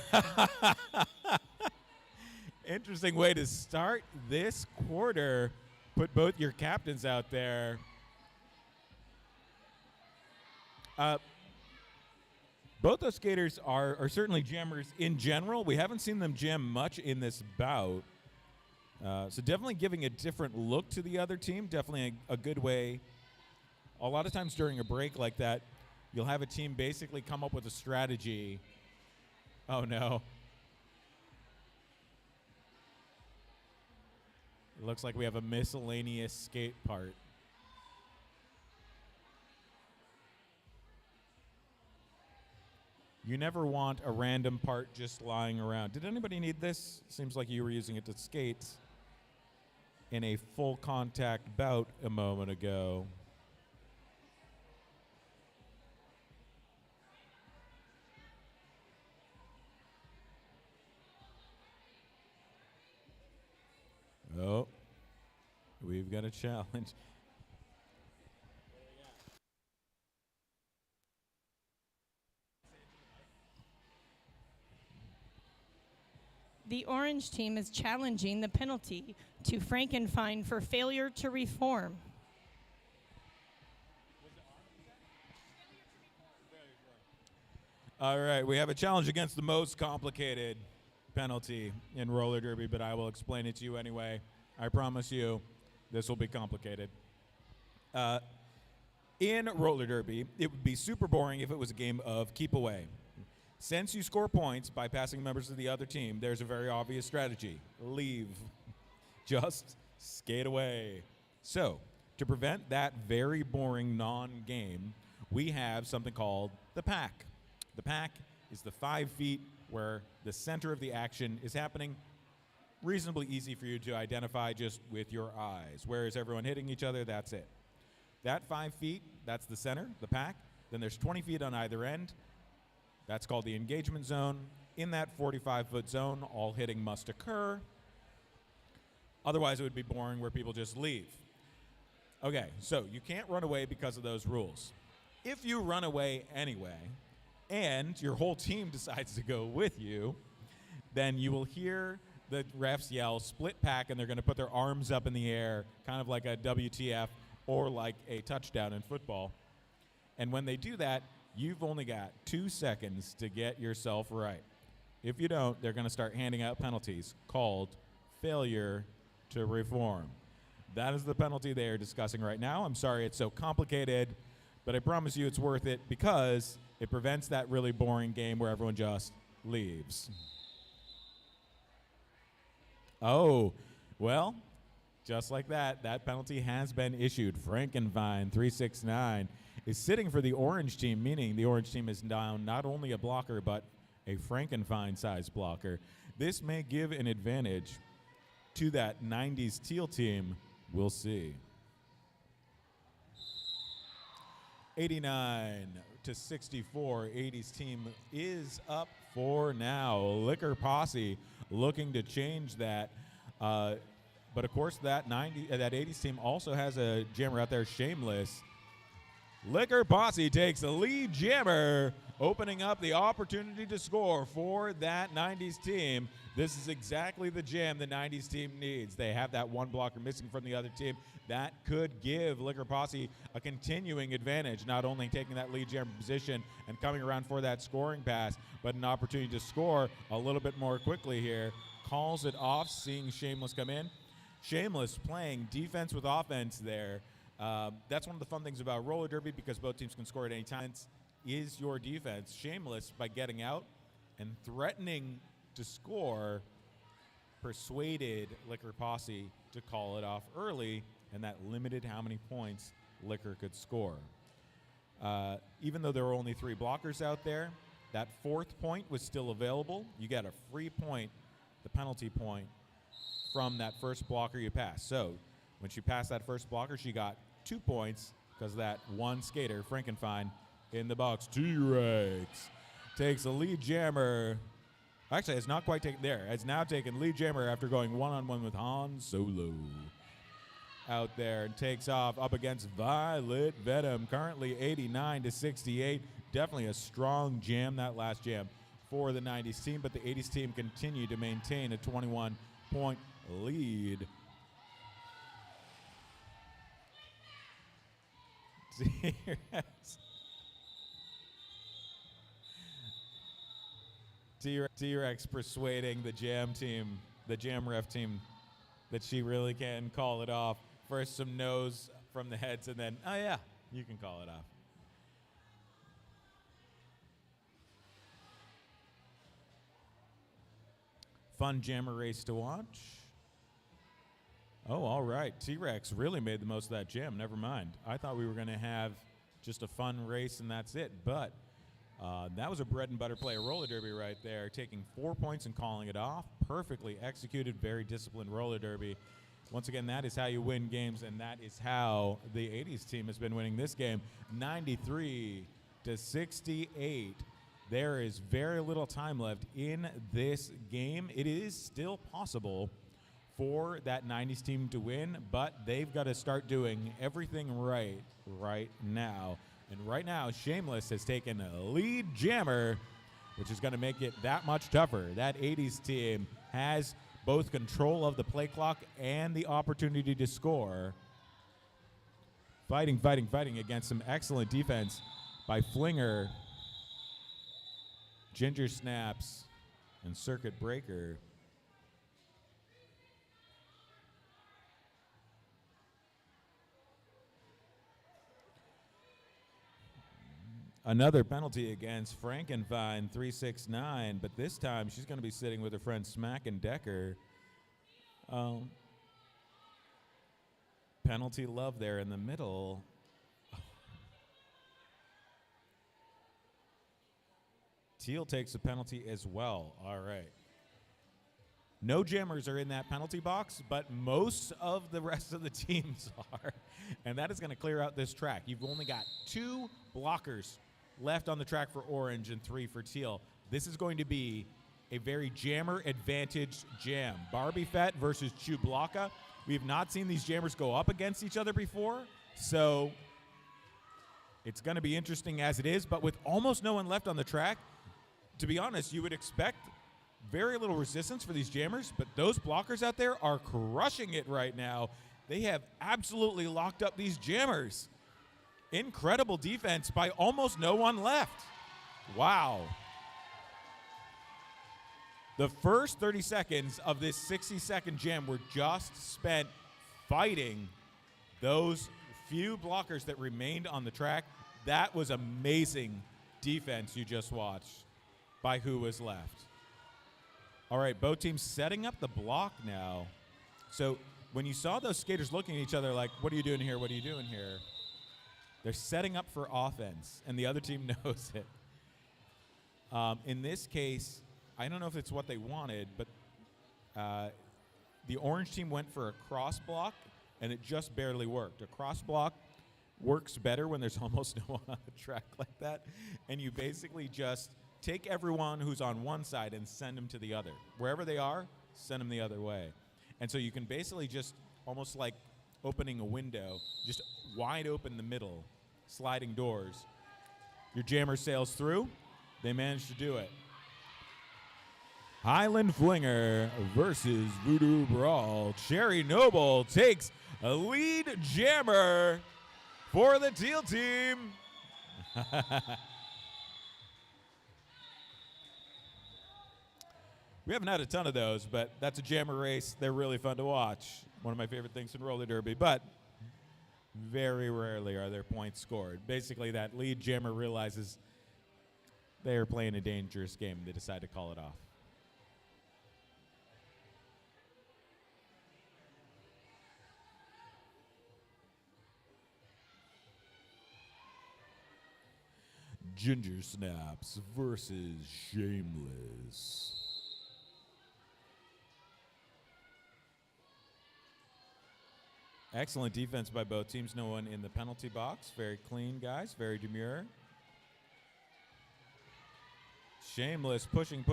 interesting way to start this quarter. Put both your captains out there. Both those skaters are certainly jammers in general. We haven't seen them jam much in this bout. So definitely giving a different look to the other team. Definitely a good way. A lot of times during a break like that, you'll have a team basically come up with a strategy. Oh, no. It looks like we have a miscellaneous skate part. You never want a random part just lying around. Did anybody need this? Seems like you were using it to skate in a full contact bout a moment ago. Oh, we've got a challenge. The orange team is challenging the penalty to Frankenfine for failure to reform. All right, we have a challenge against the most complicated penalty in roller derby, but I will explain it to you anyway. I promise you, this will be complicated. In roller derby, it would be super boring if it was a game of keep away. Since you score points by passing members of the other team, there's a very obvious strategy. Leave. Just skate away. So, to prevent that very boring non-game, we have something called the pack. The pack is the 5 feet where the center of the action is happening. Reasonably easy for you to identify just with your eyes. Where is everyone hitting each other? That's it. That 5 feet, that's the center, the pack. Then there's 20 feet on either end. That's called the engagement zone. In that 45-foot zone, all hitting must occur. Otherwise, it would be boring where people just leave. Okay, so you can't run away because of those rules. If you run away anyway, and your whole team decides to go with you, then you will hear the refs yell, split pack, and they're going to put their arms up in the air, kind of like a WTF or like a touchdown in football. And when they do that, you've only got 2 seconds to get yourself right. If you don't, they're going to start handing out penalties called failure to reform. That is the penalty they are discussing right now. I'm sorry it's so complicated, but I promise you it's worth it because it prevents that really boring game where everyone just leaves. Oh, well, just like that, that penalty has been issued. Frankenfine 369 is sitting for the orange team, meaning the orange team is down not only a blocker but a Frankenfine-sized blocker. This may give an advantage to that 90s teal team. We'll see. 89 to 64, 80s team is up for now. Liquor Posse looking to change that. But of course, that 80s team also has a jammer out there, Shameless. Liquor Posse takes the lead jammer, opening up the opportunity to score for that 90s team. This is exactly the jam the 90s team needs. They have that one blocker missing from the other team. That could give Liquor Posse a continuing advantage, not only taking that lead jammer position and coming around for that scoring pass, but an opportunity to score a little bit more quickly here. Calls it off, seeing Shameless come in. Shameless playing defense with offense there. That's one of the fun things about roller derby because both teams can score at any time. Is your defense. Shameless, by getting out and threatening to score, persuaded Liquor Posse to call it off early, and that limited how many points Liquor could score. Even though there were only 3 blockers out there, that 4th point was still available. You got a free point, the penalty point, from that first blocker you passed. So when she passed that first blocker, she got 2 points because that one skater, Frankenfine, in the box. T-Rex takes the lead jammer. Actually, it's not quite taken there. It's now taken lead jammer after going one-on-one with Han Solo out there and takes off up against Violet Venom. Currently 89 to 68. Definitely a strong jam, that last jam, for the 90s team, but the 80s team continue to maintain a 21-point lead. T-Rex persuading the jam team, the jam ref team, that she really can call it off. First some no's from the heads, and then, oh yeah, you can call it off. Fun jammer race to watch. Oh, all right. T-Rex really made the most of that jam. Never mind. I thought we were going to have just a fun race and that's it. But that was a bread and butter play, a roller derby right there, taking 4 points and calling it off. Perfectly executed, very disciplined roller derby. Once again, that is how you win games, and that is how the 80s team has been winning this game, 93-68. There is very little time left in this game. It is still possible for that 90s team to win, but they've got to start doing everything right now. And right now, Shameless has taken a lead jammer, which is going to make it that much tougher. That 80s team has both control of the play clock and the opportunity to score. Fighting against some excellent defense by Flinger, Ginger Snaps, and Circuit Breaker. Another penalty against Frankenfine, 369, but this time she's going to be sitting with her friend Smack and Decker. Penalty love there in the middle. Teal takes a penalty as well. All right. No jammers are in that penalty box, but most of the rest of the teams are. And that is going to clear out this track. You've only got 2 blockers left on the track for Orange and 3 for Teal. This is going to be a very jammer advantage jam. Barbie Fett versus Chewblocka. We have not seen these jammers go up against each other before, so it's going to be interesting as it is. But with almost no one left on the track, to be honest, you would expect very little resistance for these jammers, but those blockers out there are crushing it right now. They have absolutely locked up these jammers. Incredible defense by almost no one left. Wow. The first 30 seconds of this 60-second jam were just spent fighting those few blockers that remained on the track. That was amazing defense you just watched by who was left. All right, both teams setting up the block now. So when you saw those skaters looking at each other like, what are you doing here? What are you doing here? They're setting up for offense, and the other team knows it. In this case, I don't know if it's what they wanted, but the orange team went for a cross block, and it just barely worked. A cross block works better when there's almost no one on the track like that, and you basically just take everyone who's on one side and send them to the other. Wherever they are, send them the other way. And so you can basically just almost like opening a window, just wide open the middle, sliding doors. Your jammer sails through. They managed to do it. Highland Flinger versus Voodoo Brawl. Cherry Noble takes a lead jammer for the Teal team. We haven't had a ton of those, but that's a jammer race. They're really fun to watch. One of my favorite things in roller derby, but very rarely are there points scored. Basically, that lead jammer realizes they are playing a dangerous game and they decide to call it off. Ginger Snaps versus Shameless. Excellent defense by both teams. No one in the penalty box. Very clean, guys. Very demure. Shameless pushing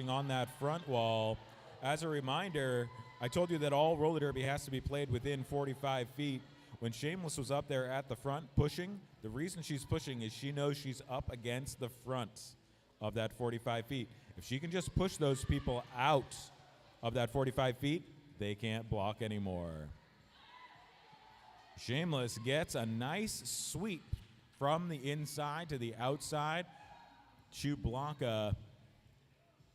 on that front wall. As a reminder, I told you that all roller derby has to be played within 45 feet. When Shameless was up there at the front pushing, the reason she's pushing is she knows she's up against the front of that 45 feet. If she can just push those people out of that 45 feet, they can't block anymore. Shameless gets a nice sweep from the inside to the outside. Chewblocka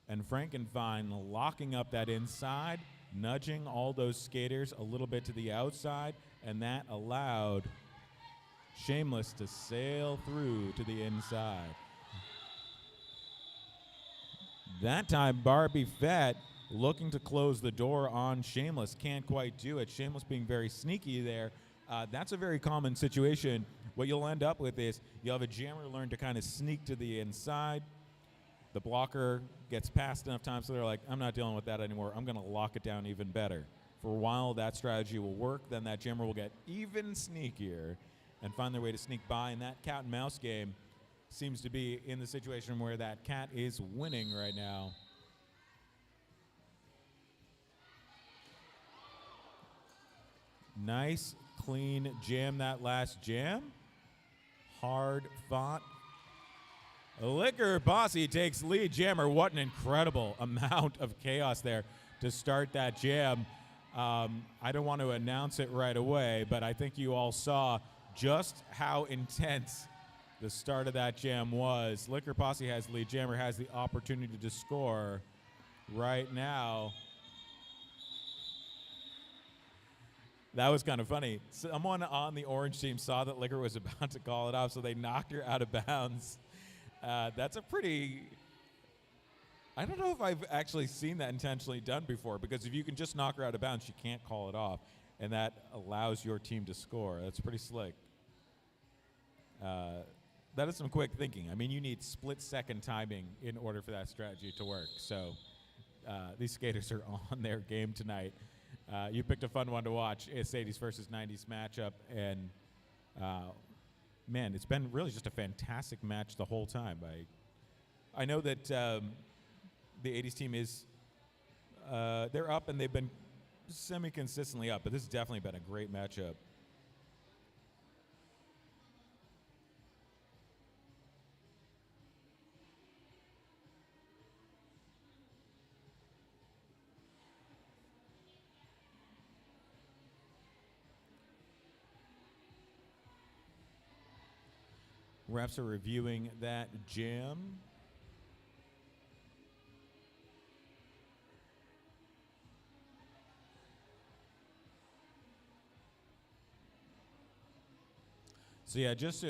and Frankenfine locking up that inside. nudging all those skaters a little bit to the outside, and that allowed Shameless to sail through to the inside. That time, Barbie Fett looking to close the door on Shameless. Can't quite do it. Shameless being very sneaky there. That's a very common situation. What you'll end up with is you'll have a jammer learn to kind of sneak to the inside. The blocker gets passed enough times so they're like, I'm not dealing with that anymore. I'm going to lock it down even better. For a while, that strategy will work. Then that jammer will get even sneakier and find their way to sneak by. And that cat and mouse game seems to be in the situation where that cat is winning right now. Nice, clean jam, that last jam. Hard fought. Liquor Posse takes lead jammer. What an incredible amount of chaos there to start that jam. I don't want to announce it right away, but I think you all saw just how intense the start of that jam was. Liquor Posse has lead. Jammer has the opportunity to score right now. That was kind of funny. Someone on the orange team saw that Liquor was about to call it off, so they knocked her out of bounds. That's a pretty... I don't know if I've actually seen that intentionally done before, because if you can just knock her out of bounds, you can't call it off, and that allows your team to score. That's pretty slick. That is some quick thinking. I mean, you need split-second timing in order for that strategy to work. So these skaters are on their game tonight. You picked a fun one to watch. It's 80s versus 90s matchup, and man, it's been really just a fantastic match the whole time. I know that the 80s team is they're up, and they've been semi-consistently up, but this has definitely been a great matchup. Refs are reviewing that jam. So yeah, just to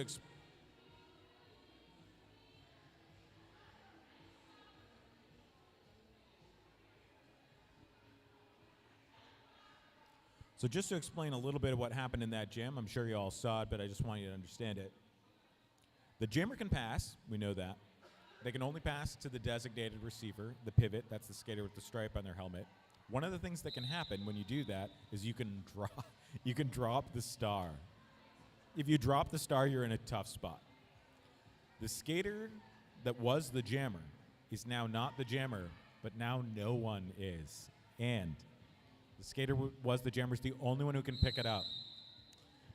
explain a little bit of what happened in that jam. I'm sure you all saw it, but I just want you to understand it. The jammer can pass, we know that. They can only pass to the designated receiver, the pivot, that's the skater with the stripe on their helmet. One of the things that can happen when you do that is you can drop the star. If you drop the star, you're in a tough spot. The skater that was the jammer is now not the jammer, but now no one is. And the skater was the jammer is the only one who can pick it up.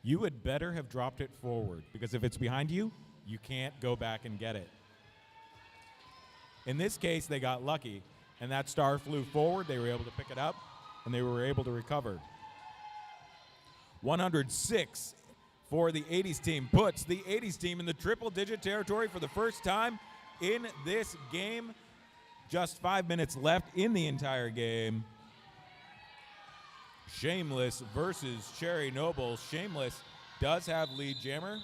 You would better have dropped it forward, because if it's behind you, you can't go back and get it. In this case, they got lucky, and that star flew forward. They were able to pick it up, and they were able to recover. 106 for the 80s team puts the 80s team in the triple-digit territory for the first time in this game. Just 5 minutes left in the entire game. Shameless versus Cherry Noble. Shameless does have lead jammer.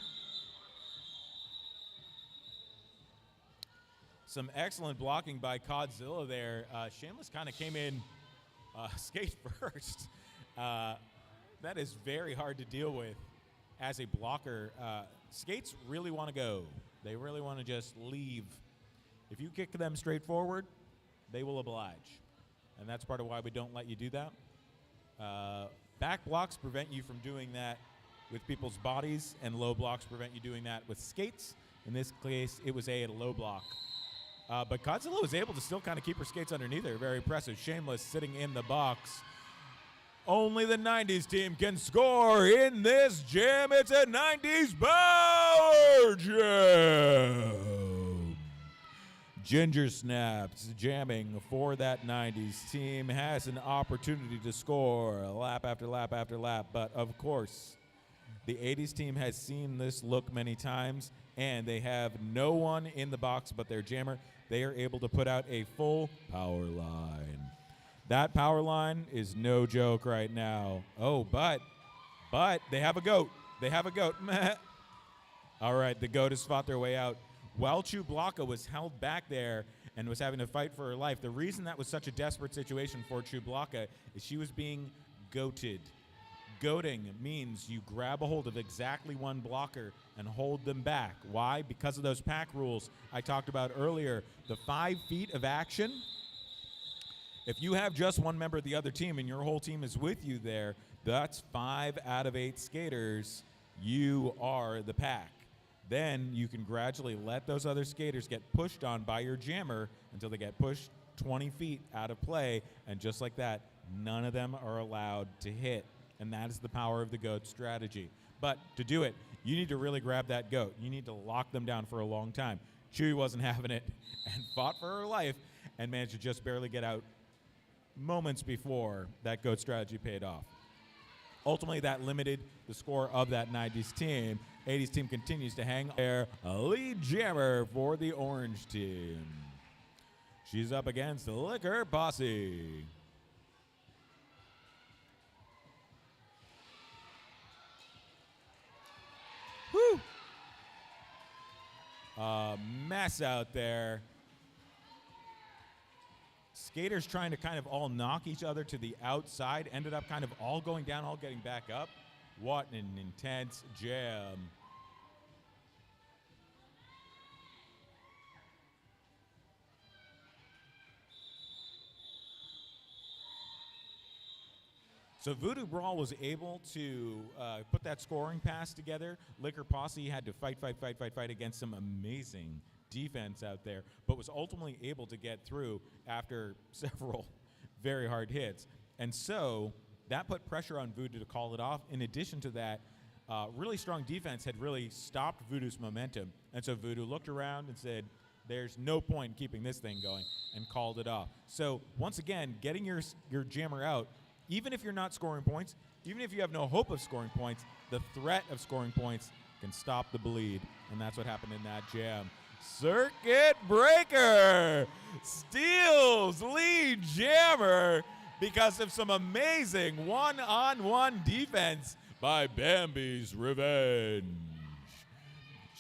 Some excellent blocking by Codzilla there. Shameless kind of came in skate first. That is very hard to deal with as a blocker. Skates really want to go. They really want to just leave. If you kick them straight forward, they will oblige. And that's part of why we don't let you do that. Back blocks prevent you from doing that with people's bodies, and low blocks prevent you doing that with skates. In this case, it was a low block. But Godzilla was able to still kind of keep her skates underneath her. Very impressive. Shameless sitting in the box. Only the 90s team can score in this jam. It's a 90s power jam. Ginger Snaps jamming for that 90s team has an opportunity to score lap after lap after lap. But, of course, the 80s team has seen this look many times, and they have no one in the box but their jammer. They are able to put out a full power line. That power line is no joke right now. Oh, but they have a goat. They have a goat. All right, the goat has fought their way out. While Chewbacca was held back there and was having to fight for her life, the reason that was such a desperate situation for Chewbacca is she was being goated. Goating means you grab a hold of exactly one blocker and hold them back. Why? Because of those pack rules I talked about earlier. The 5 feet of action, if you have just one member of the other team and your whole team is with you there, that's 5 out of 8 skaters. You are the pack. Then you can gradually let those other skaters get pushed on by your jammer until they get pushed 20 feet out of play, and just like that, none of them are allowed to hit. And that is the power of the goat strategy. But to do it, you need to really grab that goat. You need to lock them down for a long time. Chewie wasn't having it and fought for her life and managed to just barely get out moments before that goat strategy paid off. Ultimately, that limited the score of that 90s team. 80s team continues to hang there. A lead jammer for the orange team. She's up against the Liquor Posse. Woo! A mess out there. Skaters trying to kind of all knock each other to the outside, ended up kind of all going down, all getting back up. What an intense jam. So Voodoo Brawl was able to put that scoring pass together. Liquor Posse had to fight against some amazing defense out there, but was ultimately able to get through after several very hard hits. And so that put pressure on Voodoo to call it off. In addition to that, really strong defense had really stopped Voodoo's momentum. And so Voodoo looked around and said, there's no point in keeping this thing going, and called it off. So once again, getting your jammer out, even if you're not scoring points, even if you have no hope of scoring points, the threat of scoring points can stop the bleed. And that's what happened in that jam. Circuit Breaker steals lead jammer because of some amazing one-on-one defense by Bambi's Revenge.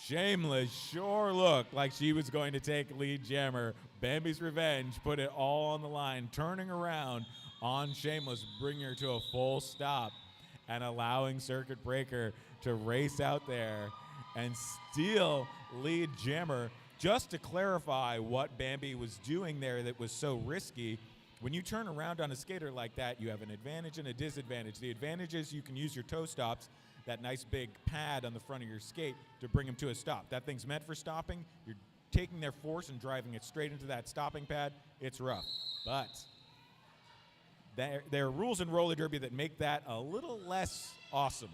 Shameless sure looked like she was going to take lead jammer. Bambi's Revenge put it all on the line, turning around on Shameless, bringing her to a full stop and allowing Circuit Breaker to race out there and steal lead jammer. Just to clarify what Bambi was doing there that was so risky, when you turn around on a skater like that, you have an advantage and a disadvantage. The advantage is you can use your toe stops, that nice big pad on the front of your skate, to bring them to a stop. That thing's meant for stopping. You're taking their force and driving it straight into that stopping pad. It's rough. But there are rules in roller derby that make that a little less awesome.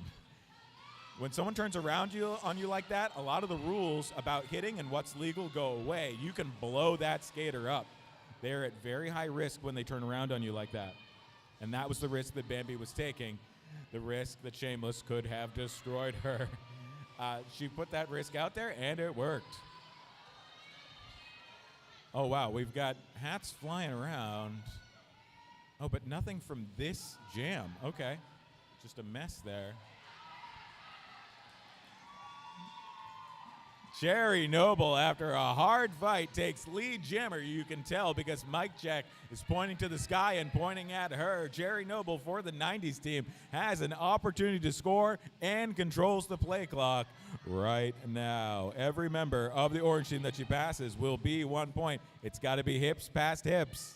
When someone turns around on you like that, a lot of the rules about hitting and what's legal go away. You can blow that skater up. They're at very high risk when they turn around on you like that. And that was the risk that Bambi was taking, the risk that Shameless could have destroyed her. She put that risk out there, and it worked. Oh, wow, we've got hats flying around. Oh, but nothing from this jam. Okay, just a mess there. Cherry Noble, after a hard fight, takes lead jammer. You can tell because Mike Check is pointing to the sky and pointing at her. Cherry Noble for the 90s team has an opportunity to score and controls the play clock right now. Every member of the orange team that she passes will be 1 point. It's got to be hips past hips.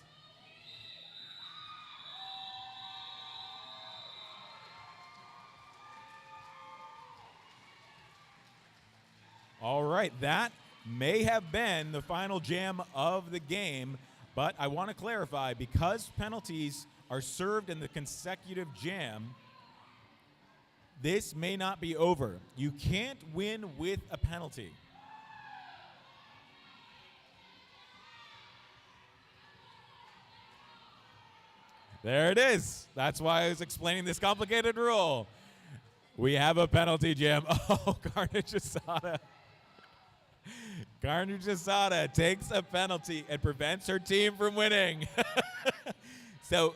All right, that may have been the final jam of the game, but I want to clarify, because penalties are served in the consecutive jam, this may not be over. You can't win with a penalty. There it is. That's why I was explaining this complicated rule. We have a penalty jam. Oh, Carnage Asada. Carnage Asada takes a penalty and prevents her team from winning. So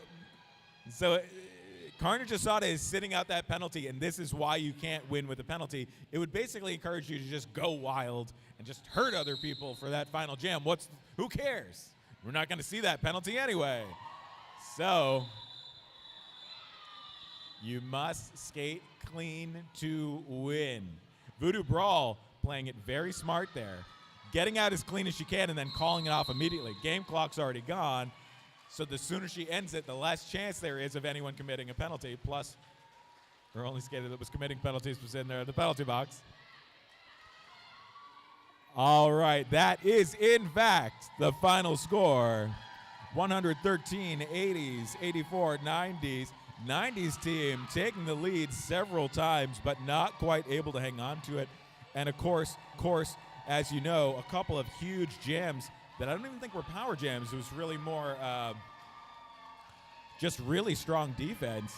Carnage Asada is sitting out that penalty, and this is why you can't win with a penalty. It would basically encourage you to just go wild and just hurt other people for that final jam. Who cares? We're not going to see that penalty anyway. So you must skate clean to win. Voodoo Brawl playing it very smart there, getting out as clean as she can and then calling it off immediately. Game clock's already gone, so the sooner she ends it, the less chance there is of anyone committing a penalty. Plus, her only skater that was committing penalties was in there in the penalty box. All right, that is in fact the final score. 113 80s, 84 90s. 90s team taking the lead several times, but not quite able to hang on to it. And of course, as you know, a couple of huge jams that I don't even think were power jams. It was really more just really strong defense.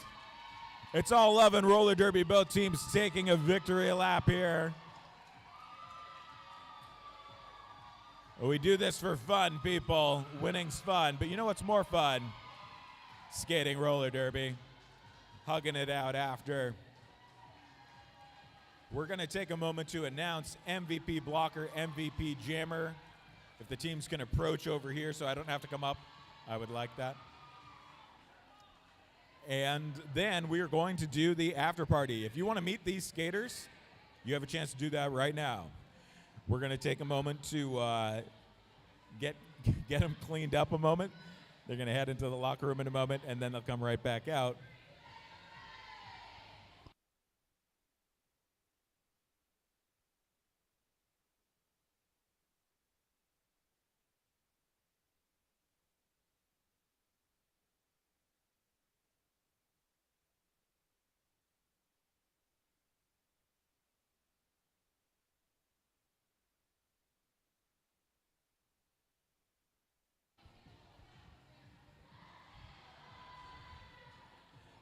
It's all love and roller derby. Both teams taking a victory lap here. We do this for fun, people. Winning's fun. But you know what's more fun? Skating roller derby. Hugging it out after. We're going to take a moment to announce MVP blocker, MVP jammer. If the teams can approach over here so I don't have to come up, I would like that. And then we are going to do the after party. If you want to meet these skaters, you have a chance to do that right now. We're going to take a moment to get them cleaned up a moment. They're going to head into the locker room in a moment, and then they'll come right back out.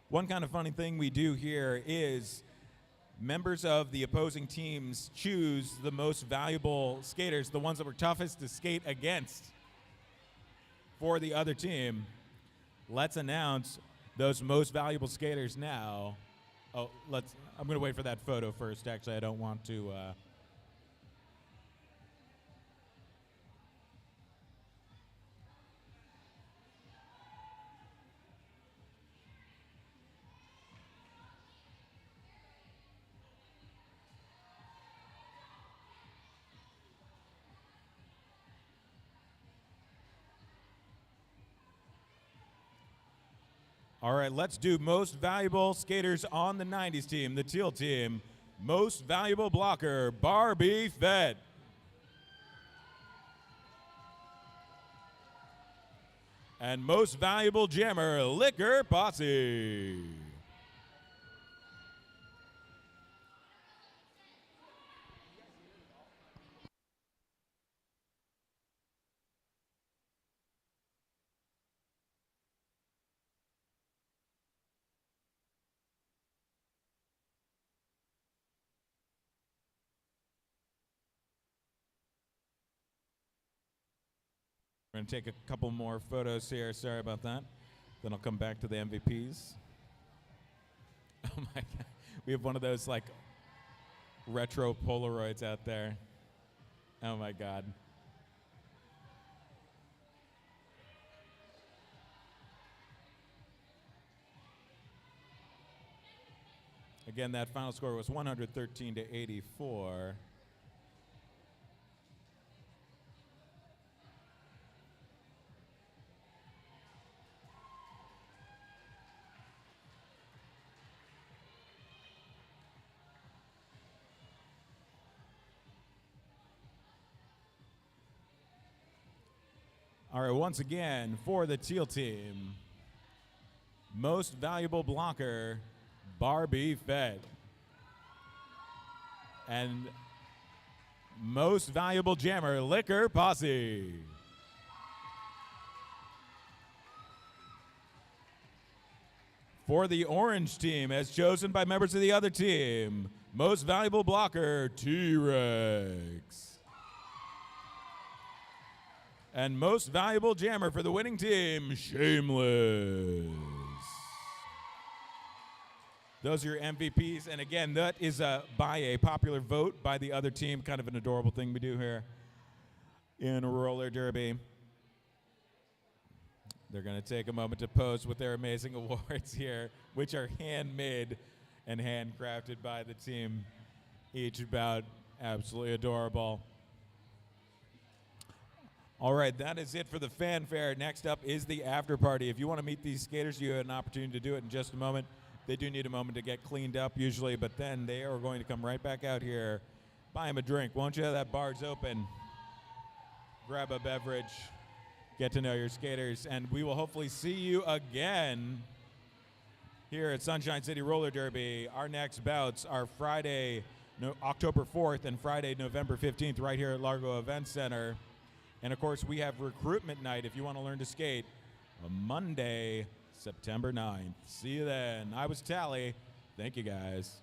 One kind of funny thing we do here is members of the opposing teams choose the most valuable skaters, the ones that were toughest to skate against for the other team. Let's announce those most valuable skaters now. Oh, I'm going to wait for that photo first. Actually, I don't want to. All right, let's do most valuable skaters on the 90s team, the teal team. Most valuable blocker, Barbie Fett. And most valuable jammer, Liquor Posse. We're going to take a couple more photos here. Sorry about that. Then I'll come back to the MVPs. Oh my God. We have one of those like retro Polaroids out there. Oh my God. Again, that final score was 113 to 84. All right, once again, for the teal team, most valuable blocker, Barbie Fett. And most valuable jammer, Liquor Posse. For the orange team, as chosen by members of the other team, most valuable blocker, T-Rex. And most valuable jammer for the winning team, Shameless. Those are your MVPs. And again, that is by a popular vote by the other team. Kind of an adorable thing we do here in roller derby. They're going to take a moment to pose with their amazing awards here, which are handmade and handcrafted by the team. Each bout absolutely adorable. All right, that is it for the fanfare. Next up is the after party. If you want to meet these skaters, you have an opportunity to do it in just a moment. They do need a moment to get cleaned up usually, but then they are going to come right back out here. Buy them a drink. Won't you? That bar's open. Grab a beverage. Get to know your skaters, and we will hopefully see you again here at Sunshine City Roller Derby. Our next bouts are Friday, October 4th and Friday, November 15th, right here at Largo Event Center. And, of course, we have recruitment night if you want to learn to skate on Monday, September 9th. See you then. I was Tally. Thank you, guys.